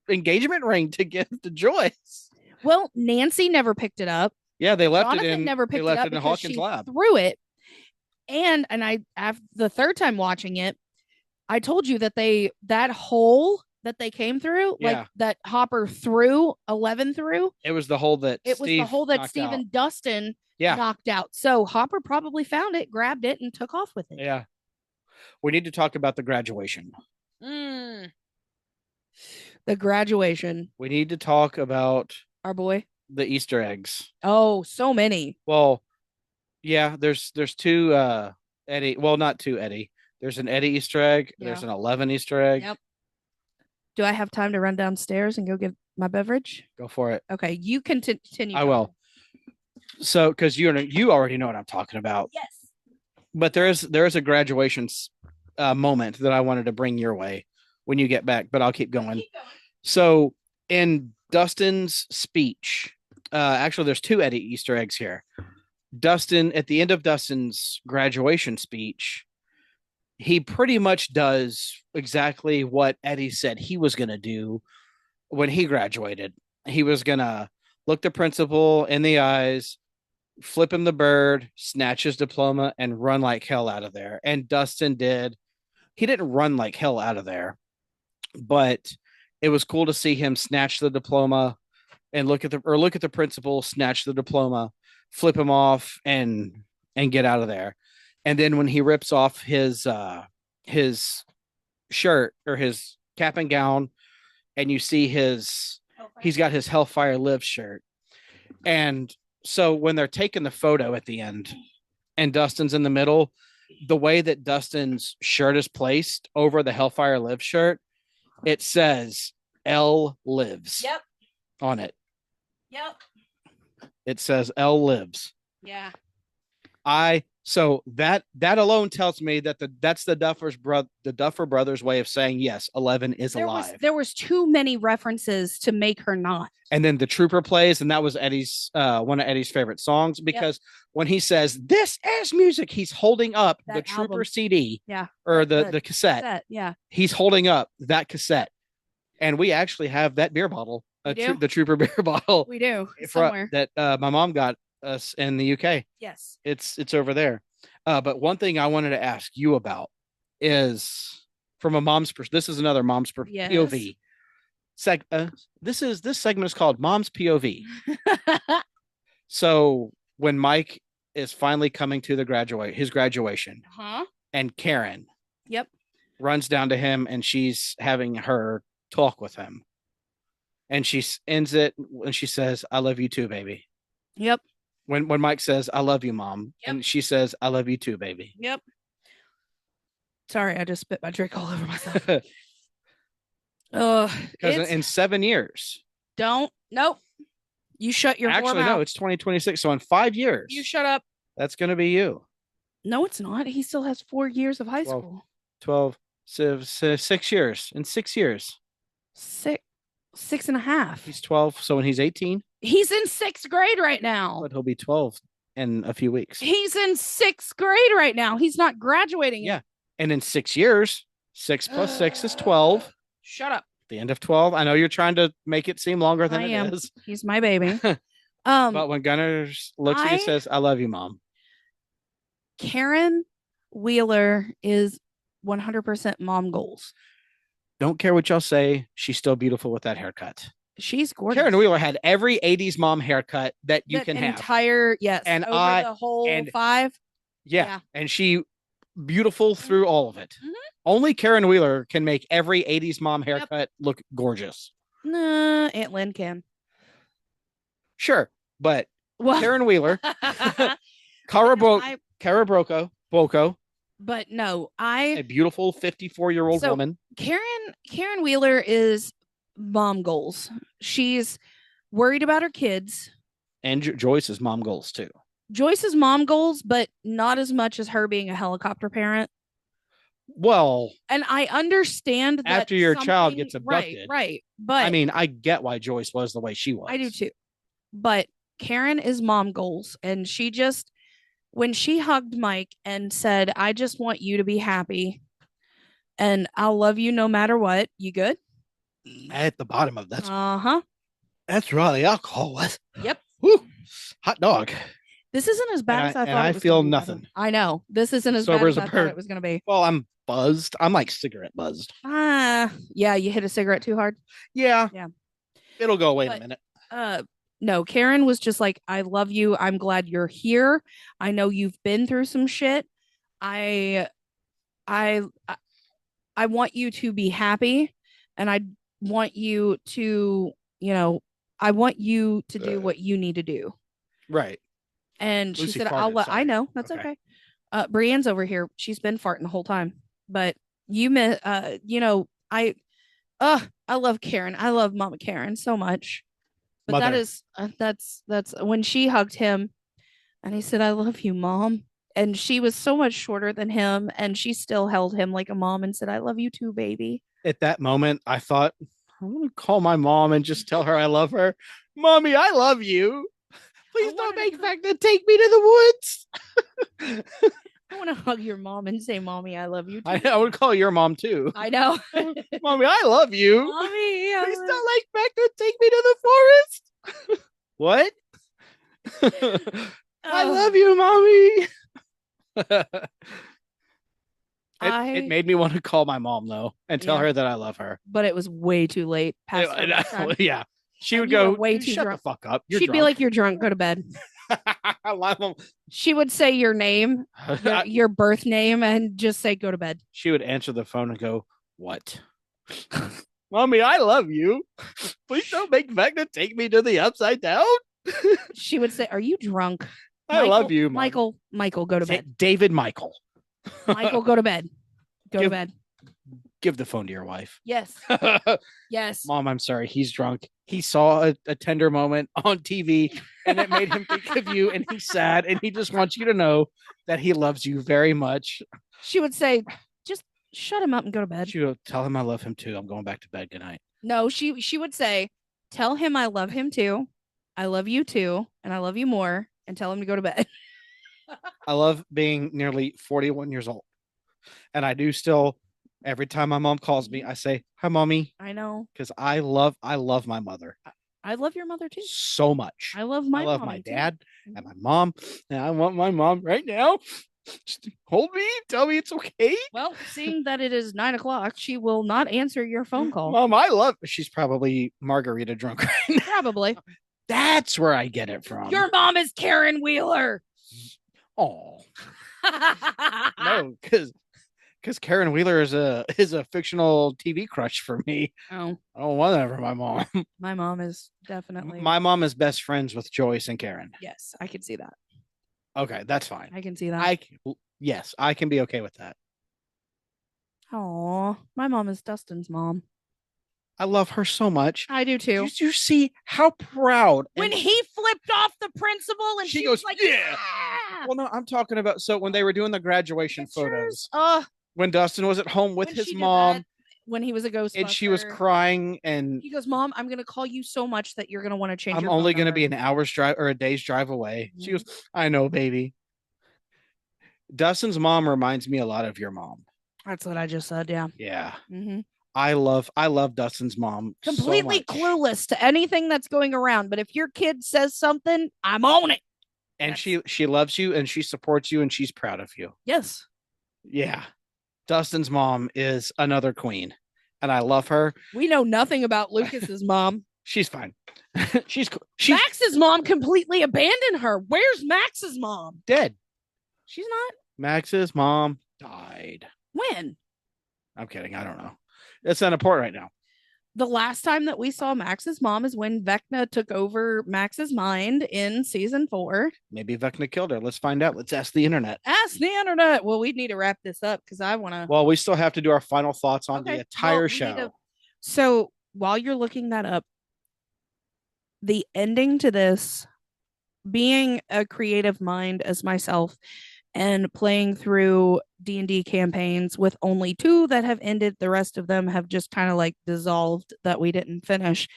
engagement ring to give to Joyce. Well, Nancy never picked it up. Yeah, they left Jonathan it in. never picked they left it up it in because Hawkins' she lab. threw it. And I after the third time watching it, I told you that that hole that they came through, like that Hopper threw 11 through. It was the hole that Steve and Dustin knocked out. So Hopper probably found it, grabbed it, and took off with it. Yeah. We need to talk about the graduation. The graduation. We need to talk about our boy. The Easter eggs. Oh, so many. Well, yeah, there's two Eddie. Well, not two Eddie. There's an Eddie Easter egg. Yeah. There's an 11 Easter egg. Yep. Do I have time to run downstairs and go get my beverage? Go for it. Okay, you continue. I will. So, because you already know what I'm talking about. Yes. But there is a graduation moment that I wanted to bring your way when you get back. But I'll keep going. So, in Dustin's speech, actually, there's two Eddie Easter eggs here. Dustin, at the end of Dustin's graduation speech, he pretty much does exactly what Eddie said he was going to do when he graduated. He was going to look the principal in the eyes, flip him the bird, snatch his diploma, and run like hell out of there. And Dustin did. He didn't run like hell out of there, but it was cool to see him snatch the diploma and look at the principal, snatch the diploma, flip him off, and get out of there. And then when he rips off his shirt or his cap and gown, and you see he's got his Hellfire Live shirt. And so when they're taking the photo at the end and Dustin's in the middle, the way that Dustin's shirt is placed over the Hellfire Live shirt, it says L lives. Yep. On it. Yep. It says L lives. Yeah. So that alone tells me that that's the Duffer Brothers way of saying yes, 11 is alive. There was too many references to make her not. And then the Trooper plays, and that was Eddie's one of Eddie's favorite songs because when he says this is music, he's holding up the Trooper album. CD, or the cassette. Yeah, he's holding up that cassette, and we actually have that beer bottle, the Trooper beer bottle. We do somewhere that my mom got us in the UK. Yes, it's over there. But one thing I wanted to ask you about is from a mom's perspective. This is another mom's POV. This segment is called Mom's POV. So when Mike is finally coming to his graduation, and Karen, runs down to him and she's having her talk with him, and she ends it and she says, "I love you too, baby." Yep. When Mike says, "I love you, Mom," and she says, "I love you too, baby." Yep. Sorry, I just spit my drink all over myself. Because It's in 7 years, don't nope. You shut your whore actually, no, mouth. it's 2026. So in 5 years, You shut up. that's going to be you. No, it's not. He still has 4 years of high 12. school. 12, 6 years. In 6 years, Six and a half. he's 12. So when he's 18, He's in sixth grade right now. but he'll be 12 in a few weeks. He's in sixth grade right now. He's not graduating. Yeah. And in 6 years, 6 plus 6 is 12. Shut up. The end of 12. I know you're trying to make it seem longer than I it am. is. He's my baby. But when Gunnar looks at you and says, I love you, Mom. Karen Wheeler is 100% mom goals. Don't care what y'all say. She's still beautiful with that haircut. She's gorgeous. Karen Wheeler had every 80s mom haircut that you can have. Entire, yes. And over the whole 5. Yeah. And she beautiful through all of it. Mhm. Only Karen Wheeler can make every 80s mom haircut look gorgeous. Nah, Aunt Lynn can. Sure. But Well, Karen Wheeler, Cara Boko, but no, a beautiful 54-year-old woman. Karen Wheeler is mom goals. She's worried about her kids. And Joyce's mom goals too. Joyce's mom goals, but not as much as her being a helicopter parent. Well, and I understand that after your child gets abducted, right. But I mean, I get why Joyce was the way she was. I do too. But Karen is mom goals, and she just, when she hugged Mike and said, "I just want you to be happy, and I'll love you no matter what." You good? At the bottom of that. That's where all the alcohol was. Yep. Woo. Hot dog. This isn't as bad as I thought. And I feel nothing. I know this isn't as Sober bad as as a I bird. thought it was going to be. Well, I'm buzzed. I'm like cigarette buzzed. Yeah, you hit a cigarette too hard. Yeah. Yeah. It'll go away in a minute. No, Karen was just like, "I love you. I'm glad you're here. I know you've been through some shit. I want you to be happy, and I want you to, I want you to do what you need to do." Right. And Lucy she said, farted, I know, that's okay. Brienne's over here. She's been farting the whole time. But I love Karen. I love Mama Karen so much. But Mother. that's when she hugged him and he said, "I love you, Mom." And she was so much shorter than him, and she still held him like a mom and said, "I love you too, baby." At that moment, I thought, I'm going to call my mom and just tell her I love her. Mommy, I love you. Please don't make Vecna take me to the woods. I want to hug your mom and say, "Mommy, I love you too." I would call your mom too. I know. Mommy, I love you. Mommy, please don't like Vecna take me to the forest. What? I love you, Mommy. It made me want to call my mom though and tell her that I love her. But it was way too late. Yeah. She would go, way too shut drunk. the fuck up. She'd be like, "You're drunk, go to bed." She would say your name, your birth name, and just say, "Go to bed." She would answer the phone and go, "What?" "Mommy, I love you. Please don't make Vecna take me to the upside down." She would say, "Are you drunk?" I love you, Mom. Michael, go to bed. David Michael. Michael, go to bed. Go to bed. Give the phone to your wife. Yes. Yes. Mom, I'm sorry. He's drunk. He saw a tender moment on TV and it made him think of you, and he's sad and he just wants you to know that he loves you very much. She would say, "Just shut him up and go to bed." She would tell him I love him too. I'm going back to bed. Good night. No, she would say, "Tell him I love him too. I love you too. And I love you more. And tell him to go to bed." I love being nearly 41 years old. And I do still, every time my mom calls me, I say, "Hi, Mommy." I know. Because I love my mother. I love your mother too. So much. I love my dad and my mom. And I want my mom right now. Just hold me, tell me it's okay. Well, seeing that it is 9:00, she will not answer your phone call. Mom, she's probably margarita drunk right now. Probably. That's where I get it from. Your mom is Karen Wheeler. Oh. No, because Karen Wheeler is a fictional TV crush for me. Oh. I don't want that for my mom. My mom is definitely. My mom is best friends with Joyce and Karen. Yes, I can see that. Okay, that's fine. I can see that. Yes, I can be okay with that. Oh, my mom is Dustin's mom. I love her so much. I do too. You see how proud When and he flipped off the principal and she she goes, was like, yeah. "Yeah!" Well, no, I'm talking about so when they were doing the graduation Pictures. photos, when Dustin was at home with When his she did that, mom when he was a and she was Ghostbuster, crying and he goes, "Mom, I'm gonna call you so much that you're gonna want to change I'm your phone only going to number." be an hour's drive or a day's drive away. She goes, I know, baby. Dustin's mom reminds me a lot of your mom. That's what I just said. Yeah. Yeah. Mm-hmm. I love Dustin's mom so Completely much. clueless to anything that's going around, but if your kid says something, I'm on it. And That's- she loves you and she supports you and she's proud of you. Yes. Yeah. Dustin's mom is another queen and I love her. We know nothing about Lucas's mom. She's fine. she's Max's mom completely abandoned her. Where's Max's mom? dead. She's not. Max's mom died. When? I'm kidding. I don't know. It's not important right now. The last time that we saw Max's mom is when Vecna took over Max's mind in season 4. Maybe Vecna killed her. Let's find out. Let's ask the internet. Ask the internet. Well, we need to wrap this up because I want to. Well, we still have to do our final thoughts on the entire show. So while you're looking that up, the ending to this, being a creative mind as myself and playing through D&D campaigns with only 2 that have ended, the rest of them have just kind of like dissolved that we didn't finish.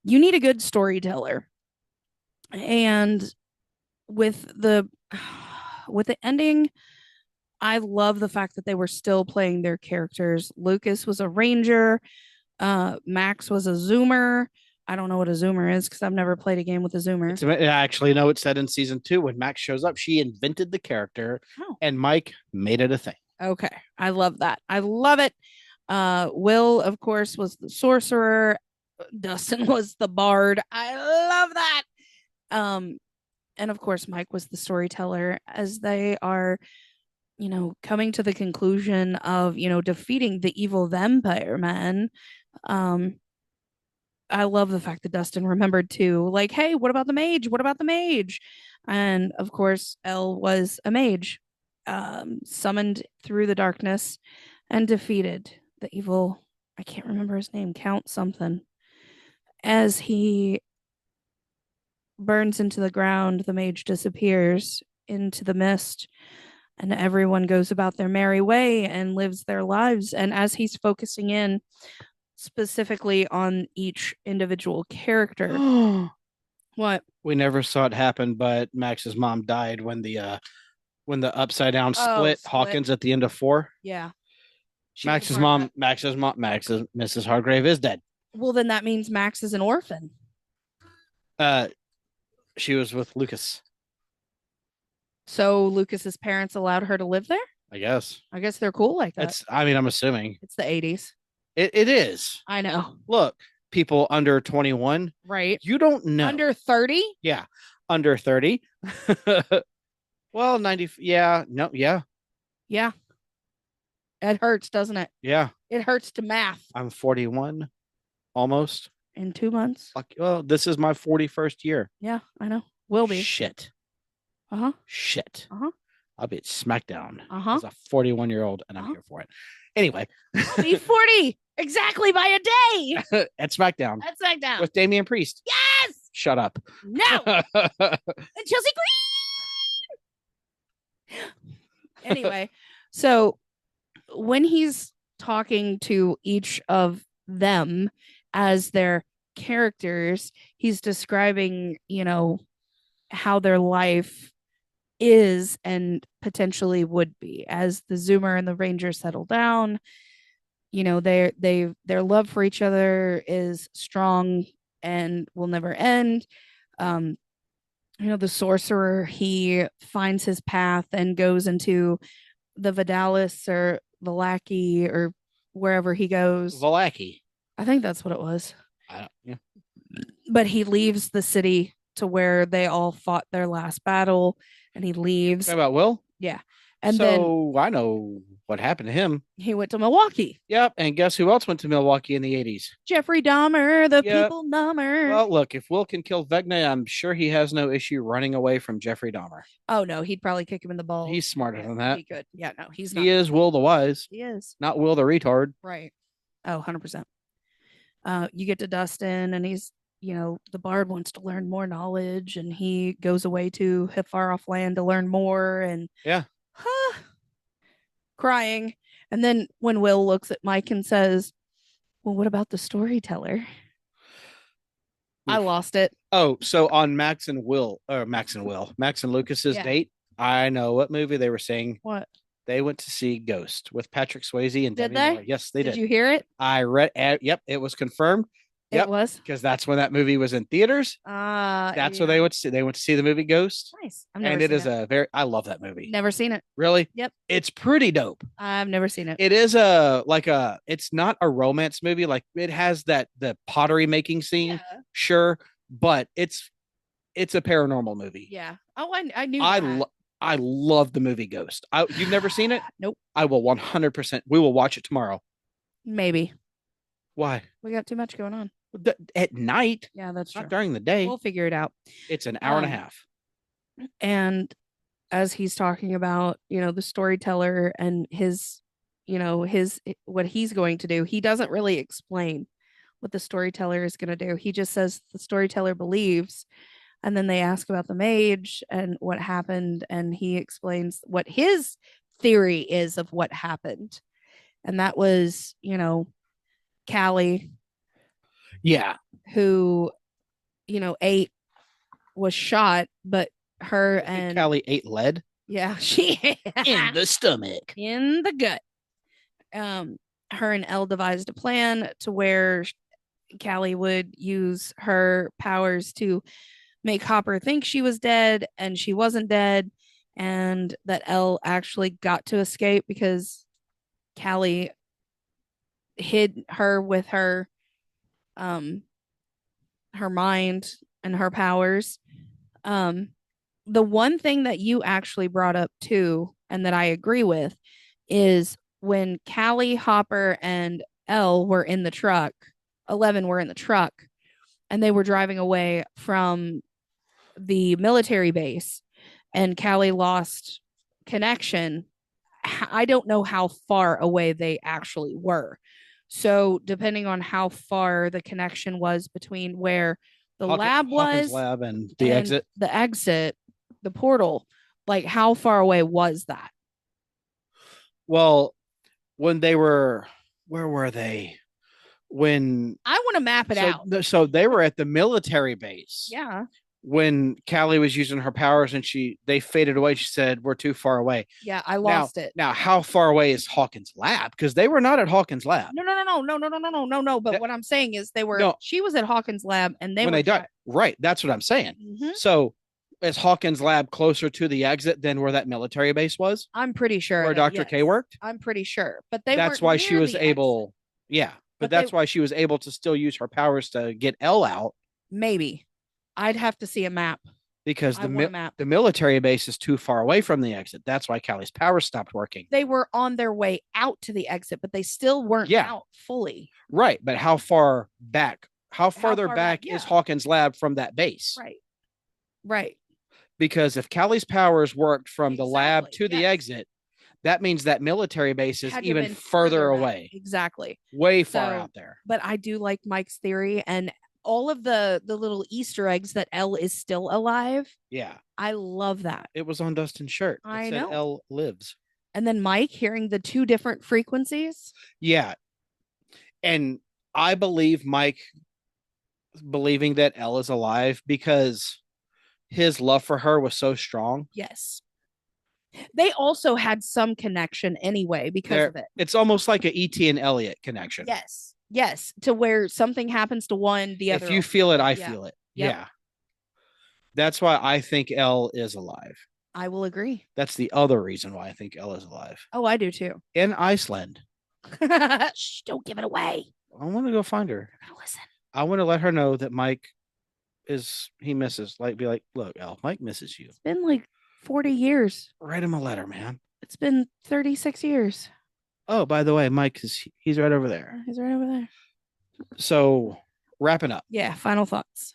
You need a good storyteller. And with the ending, I love the fact that they were still playing their characters. Lucas was a ranger, Max was a zoomer. I don't know what a zoomer is because I've never played a game with a zoomer. Actually, no, it said in season 2 when Max shows up, she invented the character and Mike made it a thing. Okay. I love that. I love it. Will, of course, was the sorcerer. Dustin was the bard. I love that. And of course, Mike was the storyteller as they are, coming to the conclusion of, defeating the evil vampire man. I love the fact that Dustin remembered too, like, hey, what about the mage? What about the mage? And of course, Elle was a mage, summoned through the darkness and defeated the evil, I can't remember his name, Count something. As he burns into the ground, the mage disappears into the mist, and everyone goes about their merry way and lives their lives. And as he's focusing in specifically on each individual character. What? We never saw it happen, but Max's mom died when the upside down split Hawkins at the end of 4. Yeah. Max's Mrs. Hargrave is dead. Well, then that means Max is an orphan. She was with Lucas. So Lucas's parents allowed her to live there? I guess. I guess they're cool like that. I'm assuming. It's the 80s. It is. I know. Look, people under 21. Right. You don't know. Under 30? Yeah. Under 30. Well, 90. Yeah. No. Yeah. Yeah. It hurts, doesn't it? Yeah. It hurts to math. I'm 41 almost. In 2 months. Well, this is my 41st year. Yeah, I know. Will be. Shit. Uh-huh. Shit. Uh-huh. I'll be at SmackDown as a 41-year-old, and I'm here for it. Anyway. I'll be 40 exactly by a day. At SmackDown. At SmackDown. With Damian Priest. Yes! Shut up. No! And Chelsea Green! Anyway, so when he's talking to each of them as their characters, he's describing, how their life is and potentially would be as the Zoomer and the Ranger settle down. Their love for each other is strong and will never end. The sorcerer, he finds his path and goes into the Vidalis or Vallaki or wherever he goes. Vallaki. I think that's what it was. Yeah. But he leaves the city to where they all fought their last battle, and he leaves. Talking about Will? Yeah. And so then I know what happened to him? He went to Milwaukee. Yep. And guess who else went to Milwaukee in the 80s? Jeffrey Dahmer, the Yeah. people number. Well, look, if Will can kill Vecna, I'm sure he has no issue running away from Jeffrey Dahmer. Oh no, he'd probably kick him in the balls. He's smarter Yeah, than that. He could. Yeah, no, he's not. He is Will the Wise, He is. not Will the retard. Right. Oh, 100%. You get to Dustin, and he's, the bard wants to learn more knowledge, and he goes away to a far off land to learn more, and Yeah. crying. And then when Will looks at Mike and says, well, what about the storyteller? I lost it. Oh, so on Max and Lucas's Yeah. date, I know what movie they were saying. What? They went to see Ghost with Patrick Swayze and Did Demi they? Moore. Yes, they did. Did you hear it? I read. Yep, it was confirmed. Yep, It was. because that's when that movie was in theaters. That's what they went to see. They went to see the movie Ghost. Nice. And it is a very. I love that movie. Never seen it. Really? Yep. It's pretty dope. I've never seen it. It is it's not a romance movie. Like it has the pottery making scene, Yeah. sure, but it's a paranormal movie. Yeah. Oh, I knew I love the movie Ghost. You've never seen it? Nope. I will 100%. We will watch it tomorrow. Maybe. Why? We got too much going on. At night. Yeah, that's true. Not during the day. We'll figure it out. It's an hour and a half. And as he's talking about, the storyteller and his what he's going to do, he doesn't really explain what the storyteller is going to do. He just says the storyteller believes. And then they ask about the mage and what happened. And he explains what his theory is of what happened. And that was, Callie. Yeah. Who, was shot, but her and Callie ate lead. Yeah, she in the stomach. In the gut. Her and Elle devised a plan to where Callie would use her powers to make Hopper think she was dead and she wasn't dead, and that Elle actually got to escape because Callie hid her with her mind and her powers. The one thing that you actually brought up too, and that I agree with, is when Callie, Hopper, and Elle were in the truck, 11 were in the truck, and they were driving away from the military base, and Callie lost connection. I don't know how far away they actually were. So depending on how far the connection was between where the lab was, lab and the exit, the portal, like how far away was that? Well, when they were, where were they? When I want to map it out. So they were at the military base. Yeah. When Callie was using her powers and they faded away, she said, "We're too far away." Yeah, I lost it. Now, how far away is Hawkins' lab? Because they were not at Hawkins' lab. No. But what I'm saying is she was at Hawkins' lab and they died. Right. That's what I'm saying. Mm-hmm. So is Hawkins' lab closer to the exit than where that military base was? I'm pretty sure. Where Dr. K worked? I'm pretty sure. But that's why she was able. Yeah. But that's why she was able to still use her powers to get Elle out. Maybe. I'd have to see a map. Because the military base is too far away from the exit. That's why Callie's powers stopped working. They were on their way out to the exit, but they still weren't out fully. Right. But how far back? How farther back is Hawkins' lab from that base? Right. Because if Callie's powers worked from the lab to the exit, that means that military base is even further away. Exactly. Way far out there. But I do like Mike's theory and all of the little Easter eggs that Elle is still alive. Yeah. I love that. It was on Dustin's shirt. I know. Elle lives. And then Mike hearing the two different frequencies. Yeah. And I believe Mike believing that Elle is alive because his love for her was so strong. Yes. They also had some connection anyway because of it. It's almost like a E.T. and Elliot connection. Yes. To where something happens to one, the other. If you feel it, I feel it. Yep. Yeah. That's why I think Elle is alive. I will agree. That's the other reason why I think Elle is alive. Oh, I do too. In Iceland. Shh, don't give it away. I want to go find her. Listen. I want to let her know that Mike he misses. Be like, look, Elle, Mike misses you. It's been like 40 years. Write him a letter, man. It's been 36 years. Oh, by the way, Mike he's right over there. He's right over there. So wrapping up. Yeah. Final thoughts.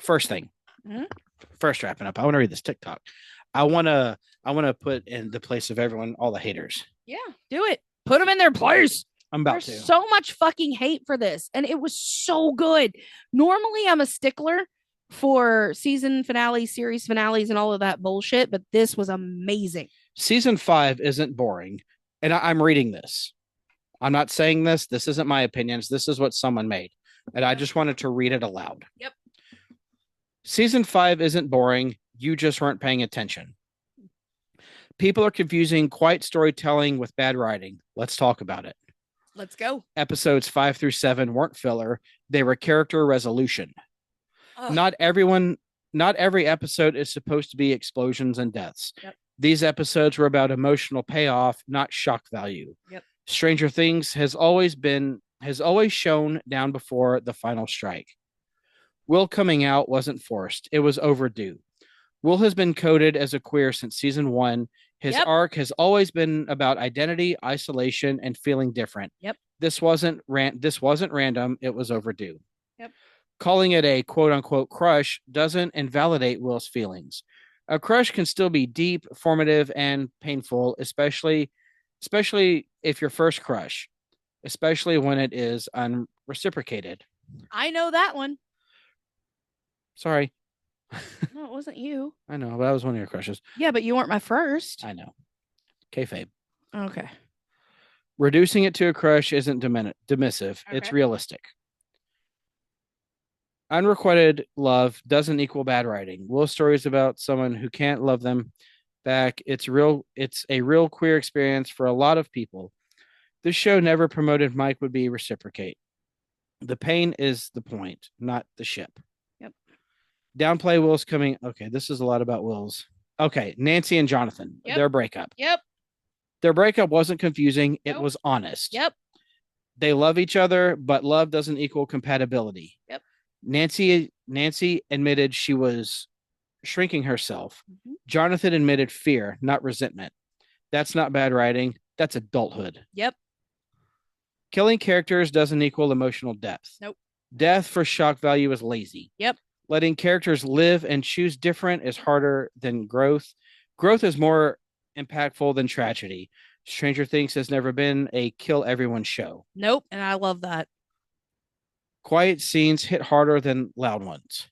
First thing. Mhm. First wrapping up. I want to read this TikTok. I wanna put in the place of everyone, all the haters. Yeah. Do it. Put them in their place. I'm about There's to. so much fucking hate for this, and it was so good. Normally, I'm a stickler for season finales, series finales, and all of that bullshit, but this was amazing. Season 5 isn't boring, and I'm reading this. I'm not saying this. This isn't my opinions. This is what someone made, and I just wanted to read it aloud. Yep. Season 5 isn't boring. You just weren't paying attention. People are confusing quiet storytelling with bad writing. Let's talk about it. Let's go. Episodes 5 through 7 weren't filler. They were character resolution. Ugh. Not every episode is supposed to be explosions and deaths. Yep. These episodes were about emotional payoff, not shock value. Yep. Stranger Things has always shown down before the final strike. Will coming out wasn't forced. It was overdue. Will has been coded as a queer since season 1. His Yep. arc has always been about identity, isolation, and feeling different. Yep. This wasn't random. It was overdue. Yep. Calling it a quote unquote crush doesn't invalidate Will's feelings. A crush can still be deep, formative, and painful, especially if your first crush, especially when it is unreciprocated. I know that one. Sorry. No, it wasn't you. I know, but that was one of your crushes. Yeah, but you weren't my first. I know. Kayfabe. Okay. Reducing it to a crush isn't dismissive. Okay. It's realistic. Unrequited love doesn't equal bad writing. Will's story is about someone who can't love them back. It's a real queer experience for a lot of people. This show never promoted Mike would be reciprocate. The pain is the point, not the ship. Yep. Downplay Will's coming. Okay, this is a lot about Will's. Okay, Nancy and Jonathan, Yep. Their breakup. Yep. Their breakup wasn't confusing. It Nope. was honest. Yep. They love each other, but love doesn't equal compatibility. Yep. Nancy admitted she was shrinking herself. Mm-hmm. Jonathan admitted fear, not resentment. That's not bad writing. That's adulthood. Yep. Killing characters doesn't equal emotional depth. Nope. Death for shock value is lazy. Yep. Letting characters live and choose different is harder than growth. Growth is more impactful than tragedy. Stranger Things has never been a kill everyone show. Nope. And I love that. Quiet scenes hit harder than loud ones.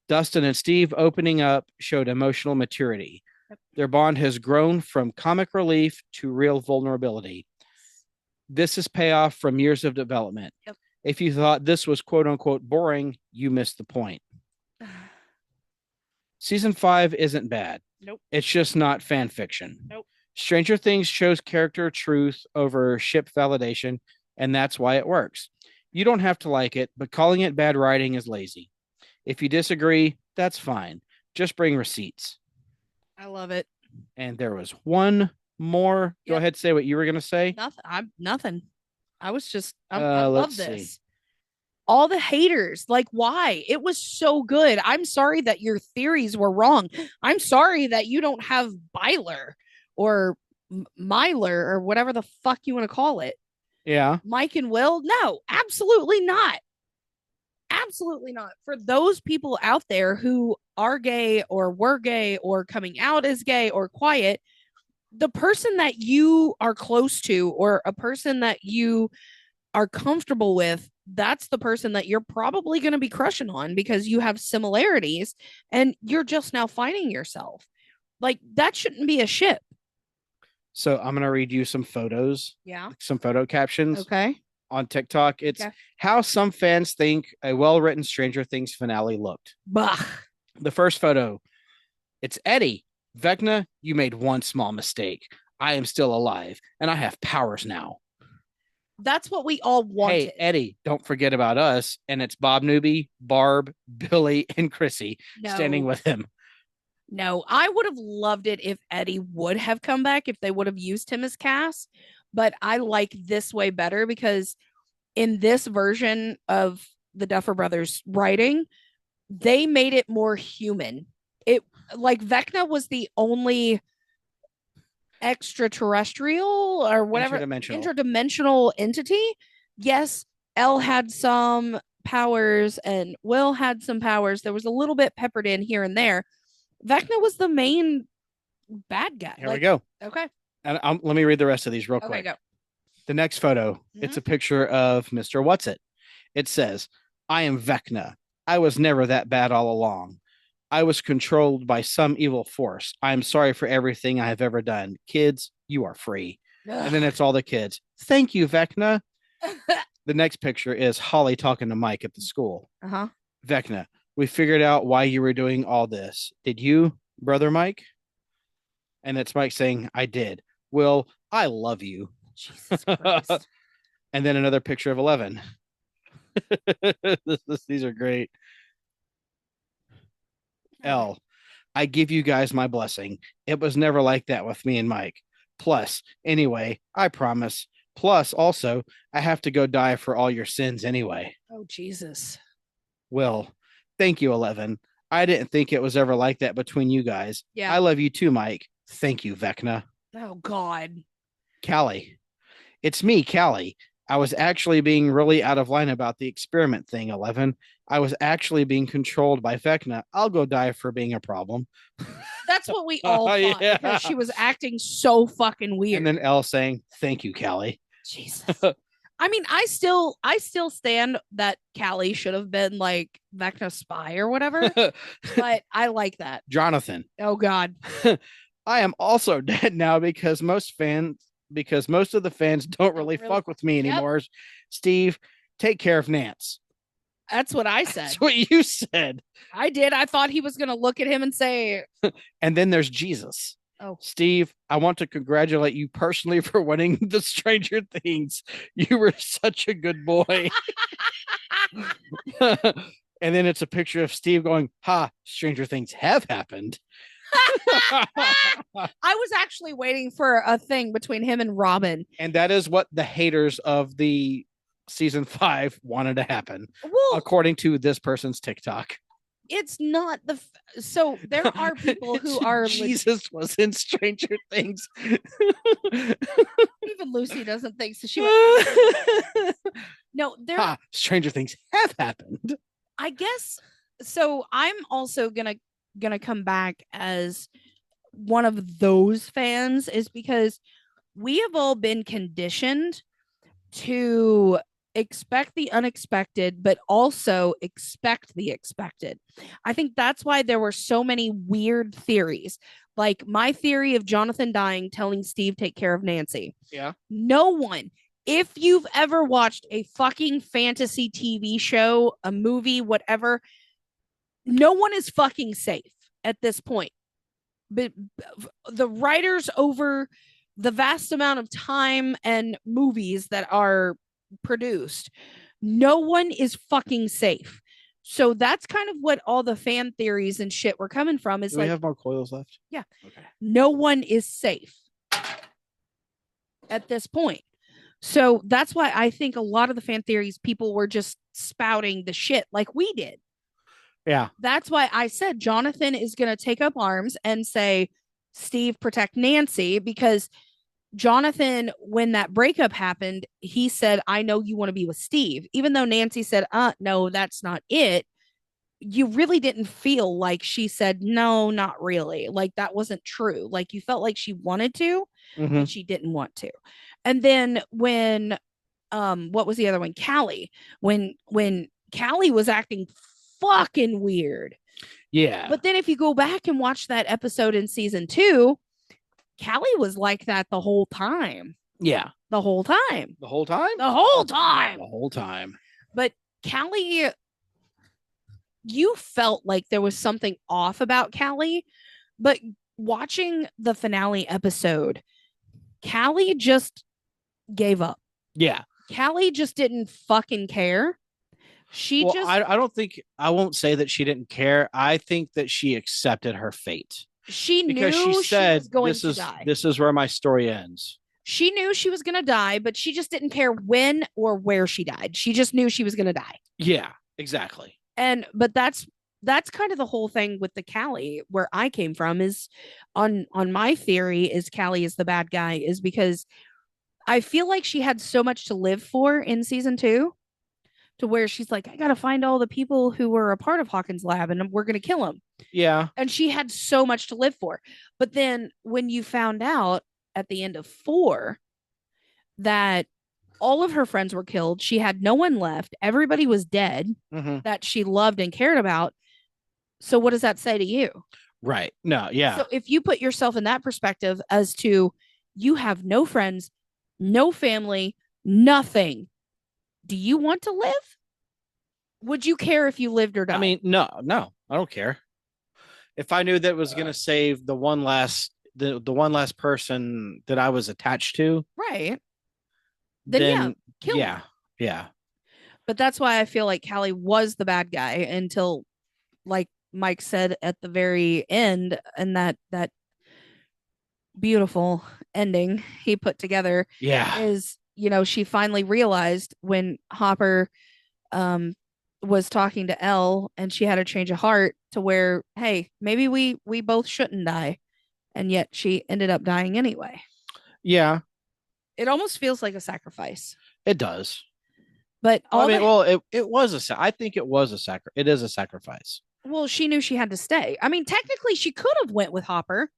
Dustin and Steve opening up showed emotional maturity. Yep. Their bond has grown from comic relief to real vulnerability. This is payoff from years of development. Yep. If you thought this was quote unquote boring, you missed the point. Season 5 isn't bad. Nope. It's just not fan fiction. Nope. Stranger Things shows character truth over ship validation, and that's why it works. You don't have to like it, but calling it bad writing is lazy. If you disagree, that's fine. Just bring receipts. I love it. And there was one more. Go ahead, say what you were going to say. Nothing. I love this. See. All the haters, like, why? It was so good. I'm sorry that your theories were wrong. I'm sorry that you don't have Byler or Myler or whatever the fuck you want to call it. Yeah. Mike and Will. No, absolutely not. Absolutely not. For those people out there who are gay or were gay or coming out as gay or quiet, the person that you are close to or a person that you are comfortable with, that's the person that you're probably going to be crushing on because you have similarities and you're just now finding yourself. Like, that shouldn't be a ship. So I'm going to read you some photos. Yeah. Some photo captions. Okay. On TikTok. It's how some fans think a well-written Stranger Things finale looked. Bah. The first photo, it's Eddie. Vecna, you made one small mistake. I am still alive, and I have powers now. That's what we all wanted. Hey, Eddie, don't forget about us. And it's Bob Newby, Barb, Billy, and Chrissy standing with him. No, I would have loved it if Eddie would have come back, if they would have used him as Cass. But I like this way better because in this version of the Duffer Brothers writing, they made it more human. It like Vecna was the only extraterrestrial or whatever Interdimensional. interdimensional entity. Yes, Elle had some powers and Will had some powers. There was a little bit peppered in here and there. Vecna was the main bad guy. Here we go. Okay. And let me read the rest of these real Okay, quick. go. The next photo, it's a picture of Mr. Whatsit. It says, I am Vecna. I was never that bad all along. I was controlled by some evil force. I am sorry for everything I have ever done. Kids, you are free. And then it's all the kids. Thank you, Vecna. The next picture is Holly talking to Mike at the school. Uh-huh. Vecna, we figured out why you were doing all this. Did you, brother Mike? And it's Mike saying, I did. Will, I love you. Jesus Christ. And then another picture of 11. These are great. Elle, I give you guys my blessing. It was never like that with me and Mike. Plus, anyway, I promise. Plus, also, I have to go die for all your sins anyway. Oh, Jesus. Will, thank you, 11. I didn't think it was ever like that between you guys. Yeah. I love you too, Mike. Thank you, Vecna. Oh, God. Callie, it's me, Callie. I was actually being really out of line about the experiment thing, 11. I was actually being controlled by Vecna. I'll go die for being a problem. That's what we all thought because she was acting so fucking weird. And then Elle saying, thank you, Callie. Jesus. I mean, I still stand that Callie should have been like Vecna's spy or whatever, but I like that. Jonathan. Oh, God. I am also dead now because most of the fans don't really fuck with me anymore. Yep. Steve, take care of Nance. That's what I said. That's what you said. I did. I thought he was going to look at him and say. And then there's Jesus. Oh, Steve, I want to congratulate you personally for winning the Stranger Things. You were such a good boy. And then it's a picture of Steve going, ha, Stranger Things have happened. I was actually waiting for a thing between him and Robin. And that is what the haters of the season 5 wanted to happen, according to this person's TikTok. It's not so there are people who are Jesus was in Stranger Things. Even Lucy doesn't think so. She was no, there Stranger Things have happened. I guess so. I'm also gonna come back as one of those fans is because we have all been conditioned to expect the unexpected, but also expect the expected. I think that's why there were so many weird theories. Like my theory of Jonathan dying, telling Steve take care of Nancy. Yeah. No one, if you've ever watched a fucking fantasy TV show, a movie, whatever, no one is fucking safe at this point. But the writers over the vast amount of time and movies that are produced, no one is fucking safe. So that's kind of what all the fan theories and shit were coming from. Is Do we have more coils left? Yeah. Okay. No one is safe at this point. So that's why I think a lot of the fan theories, people were just spouting the shit like we did. Yeah. That's why I said Jonathan is going to take up arms and say, Steve, protect Nancy, because Jonathan, when that breakup happened, he said, I know you want to be with Steve. Even though Nancy said, no, that's not it. You really didn't feel like she said, no, not really. Like that wasn't true. Like you felt like she wanted to, and she didn't want to. And then when, what was the other one? Callie. When Callie was acting fucking weird. Yeah. But then if you go back and watch that episode in season 2, Callie was like that the whole time. Yeah. The whole time. The whole time? The whole time. The whole time. But Callie, you felt like there was something off about Callie, but watching the finale episode, Callie just gave up. Yeah. Callie just didn't fucking care. I don't think, I won't say that she didn't care. I think that she accepted her fate. She because knew she said, she was going to die. This is where my story ends. She knew she was going to die, but she just didn't care when or where she died. She just knew she was going to die. Yeah, exactly. But that's that's kind of the whole thing with the Callie where I came from is on my theory is Callie is the bad guy is because I feel like she had so much to live for in season 2 to where she's like, I got to find all the people who were a part of Hawkins Lab and we're going to kill them. Yeah. And she had so much to live for. But then when you found out at the end of 4 that all of her friends were killed, she had no one left, everybody was dead that she loved and cared about. So what does that say to you? Right. No, yeah. So if you put yourself in that perspective as to you have no friends, no family, nothing, do you want to live? Would you care if you lived or died? I mean, no, I don't care. If I knew that was going to save the one last person that I was attached to, right? Then yeah, kill yeah, him. yeah. But that's why I feel like Callie was the bad guy until, like Mike said at the very end, and that beautiful ending he put together. Yeah, is she finally realized when Hopper was talking to Elle and she had a change of heart to where, hey, maybe we both shouldn't die, and yet she ended up dying anyway. Yeah, it almost feels like a sacrifice. It does. But I mean, well, it was I think it was it is a sacrifice. Well, she knew she had to stay. I mean, technically, she could have went with Hopper,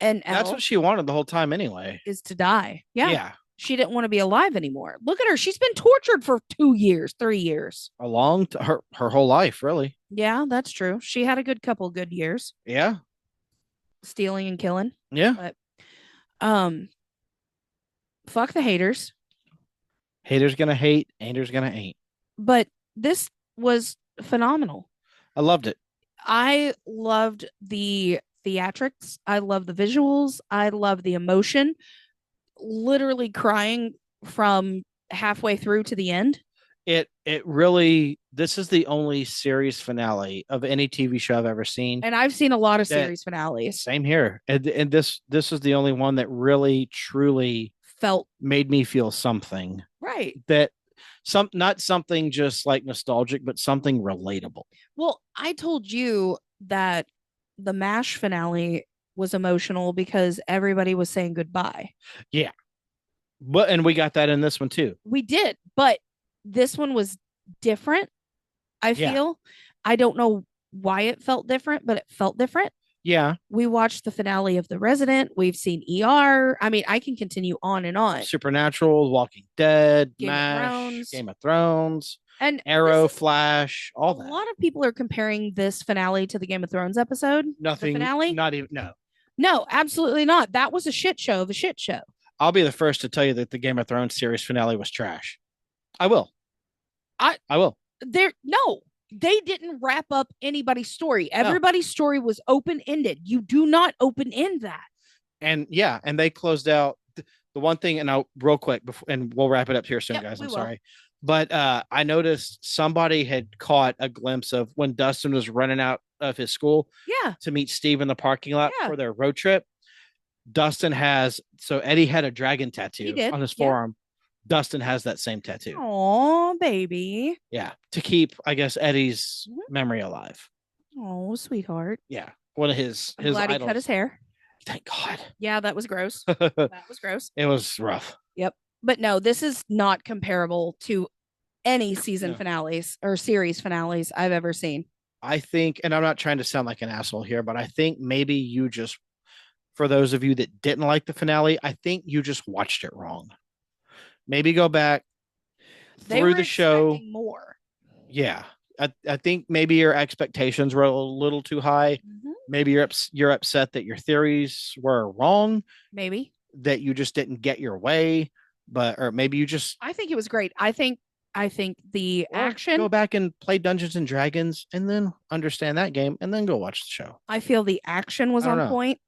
and that's what she wanted the whole time anyway. Is to die. Yeah. Yeah. She didn't want to be alive anymore. Look at her. She's been tortured for 2 years, 3 years. Her whole life, really. Yeah, that's true. She had a good good years. Yeah. Stealing and killing. Yeah. But fuck the haters. Haters gonna hate, haters gonna hate. But this was phenomenal. I loved it. I loved the theatrics. I love the visuals. I love the emotion. Literally crying from halfway through to the end. It really, this is the only series finale of any TV show I've ever seen. And I've seen a lot of series finales. Same here. And this is the only one that really truly made me feel something. Right. That not something just like nostalgic, but something relatable. Well, I told you that the MASH finale was emotional because everybody was saying goodbye. Yeah. And we got that in this one too. We did, but this one was different. I feel. I don't know why it felt different, but it felt different. Yeah. We watched the finale of The Resident. We've seen ER. I mean, I can continue on and on. Supernatural, Walking Dead, Game MASH, of Thrones. Game of Thrones, and Arrow, Flash, all that. A lot of people are comparing this finale to the Game of Thrones episode. Nothing. Finale. Not even. No. No, absolutely not. That was a shit show of a shit show. I'll be the first to tell you that the Game of Thrones series finale was trash. I will. I will. They didn't wrap up anybody's story. Everybody's story was open-ended. You do not open-end that. And yeah, and they closed out the one thing, and I'll real quick before, and we'll wrap it up here soon, guys. I'm sorry. But I noticed somebody had caught a glimpse of when Dustin was running out of his school to meet Steve in the parking lot for their road trip. Dustin Eddie had a dragon tattoo on his forearm. Dustin has that same tattoo. Oh, baby. Yeah. To keep, I guess, Eddie's memory alive. Oh, sweetheart. Yeah. One of his glad idols. He cut his hair. Thank God. Yeah, that was gross. That was gross. It was rough. Yep. But no, this is not comparable to any season finales or series finales I've ever seen. I think, and I'm not trying to sound like an asshole here, but I think maybe you just, for those of you that didn't like the finale, I think you just watched it wrong. Maybe go back through the show more. Yeah. I think maybe your expectations were a little too high. Mm-hmm. Maybe you're upset that your theories were wrong. Maybe that you just didn't get your way, or maybe you just. I think it was great. I think the action. Go back and play Dungeons and Dragons, and then understand that game, and then go watch the show. I feel the action was on point.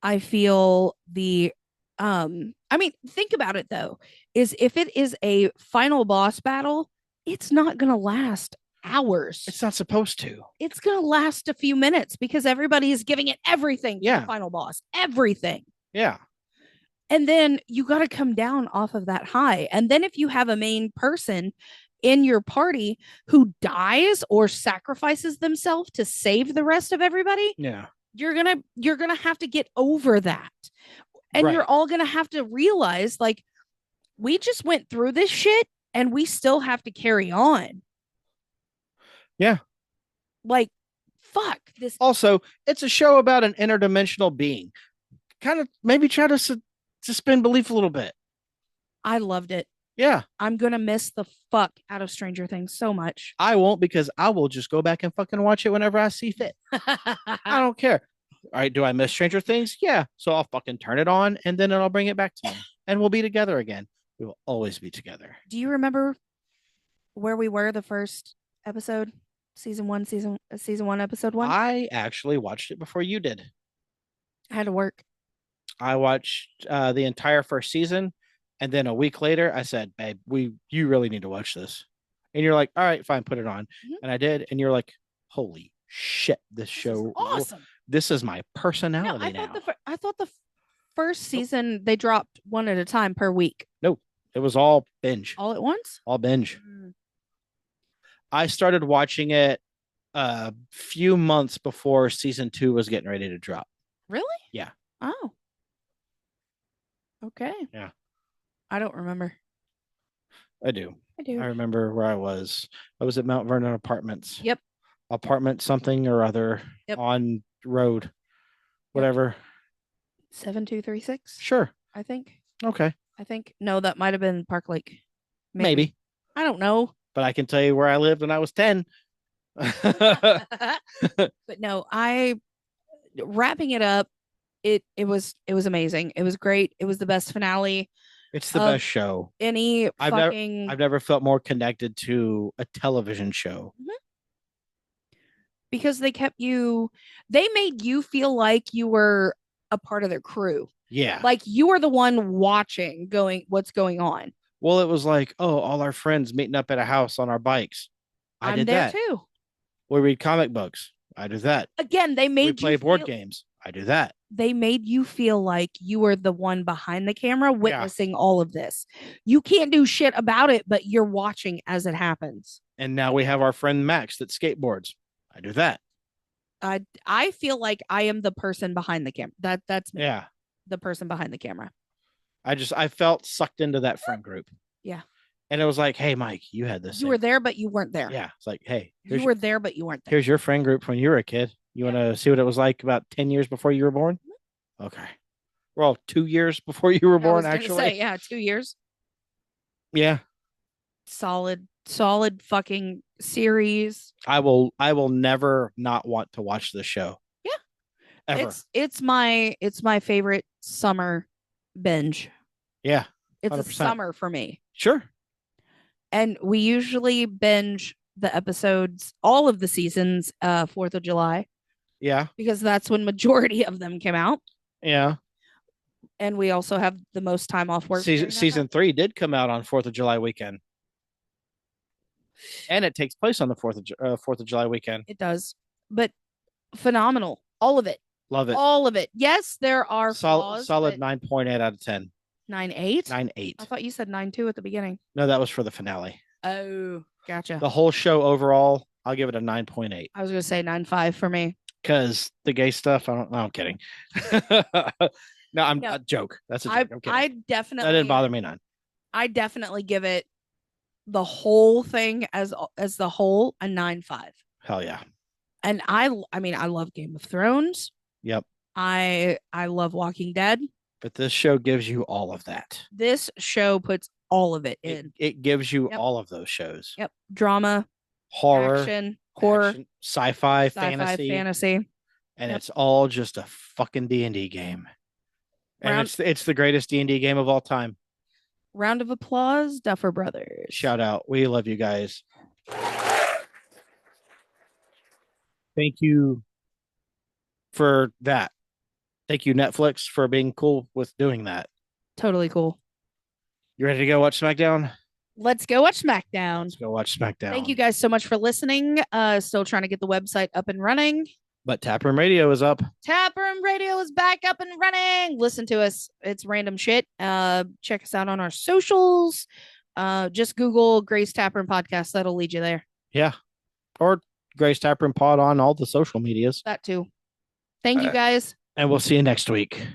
I feel the. I mean, think about it though. Is if it is a final boss battle, it's not going to last hours. It's not supposed to. It's going to last a few minutes because everybody is giving it everything for the final boss. Everything. Yeah. And then you got to come down off of that high. And then if you have a main person in your party who dies or sacrifices themselves to save the rest of everybody, Yeah. you're gonna have to get over that. And Right. you're all gonna have to realize like we just went through this shit and we still have to carry on. Yeah. Like, fuck this. Also, it's a show about an interdimensional being. Kind of maybe try to suspend belief a little bit. I loved it. Yeah. I'm gonna miss the fuck out of Stranger Things so much. I won't because I will just go back and fucking watch it whenever I see fit. I don't care. All right, do I miss Stranger Things? Yeah. So I'll fucking turn it on and then I'll bring it back to me and we'll be together again. We will always be together. Do you remember where we were the first episode? Season one, episode one? I actually watched it before you did. I had to work. I watched the entire first season, and then a week later, I said, "Babe, you really need to watch this." And you're like, "All right, fine, put it on." Mhm. And I did, and you're like, "Holy shit, this This is show, awesome. this is my No, personality I now." thought I thought the first season they dropped one at a time per week, No, it was all binge, all at once. all binge. Mm. I started watching it a few months before season 2 was getting ready to drop. Really? Yeah. Oh. Okay. Yeah. I don't remember. I do. I do. I remember where I was. I was at Mount Vernon Apartments. Yep. Apartment something or other Yep. on road, whatever. 7236. Sure. I think. Okay. I think. No, that might have been Park Lake. Maybe. I don't know. But I can tell you where I lived when I was 10. But no, I wrapping it up. It was amazing. It was great. It was the best finale. It's the best show. Any I've fucking I've never felt more connected to a television show. because they made you feel like you were a part of their crew. Yeah. Like you were the one watching, going, what's going on? Well, it was like, oh, all our friends meeting up at a house on our bikes. I did there that. too. We read comic books. I do that. Again, they made We play you board games. I do that. They made you feel like you were the one behind the camera witnessing all of this. You can't do shit about it, but you're watching as it happens. And now we have our friend Max that skateboards. I do that. I feel like I am the person behind the camera. That's me. Yeah. The person behind the camera. I felt sucked into that friend group. Yeah. And it was like, hey, Mike, you had this. You were there, but you weren't there. Yeah. It's like, hey, you were there, but you weren't there. Here's your friend group when you were a kid. You want to see what it was like about 10 years before you were born? Okay. Well, 2 years before you were born, actually. Yeah, 2 years. Yeah. Solid fucking series. I will never not want to watch this show. Yeah. Ever. It's my favorite summer binge. Yeah. 100%. It's a summer for me. Sure. And we usually binge the episodes, all of the seasons, 4th of July. Yeah. Because that's when majority of them came out. Yeah. And we also have the most time off work. Season 3 did come out on 4th of July weekend. And it takes place on the 4th of July weekend. It does. But phenomenal. All of it. Love it. All of it. Yes, there are flaws. Solid 9.8 out of 10. 9.8? 9.8. I thought you said 9.2 at the beginning. No, that was for the finale. Oh, gotcha. The whole show overall, I'll give it a 9.8. I was going to say 9.5 for me. Because the gay stuff, I don't know. I'm kidding. No, I'm a joke. That's a joke. I definitely. That didn't bother me none. I definitely give it the whole thing as the whole a 9.5. Hell yeah. And I mean, I love Game of Thrones. Yep. I love Walking Dead. But this show gives you all of that. This show puts all of it in. It gives you all of those shows. Yep. Drama, horror, horror, sci-fi, fantasy. And it's all just a fucking D&D game. And it's the greatest D&D game of all time. Round of applause, Duffer Brothers. Shout out. We love you guys. Thank you for that. Thank you, Netflix, for being cool with doing that. Totally cool. You ready to go watch SmackDown? Let's go watch SmackDown. Let's go watch SmackDown. Thank you guys so much for listening. Still trying to get the website up and running. But Taproom Radio is up. Taproom Radio is back up and running. Listen to us. It's random shit. Check us out on our socials. Just Google Grace Tapper podcast. That'll lead you there. Yeah. Or Grace Tapper and Pod on all the social medias. That too. Thank you guys. And we'll see you next week.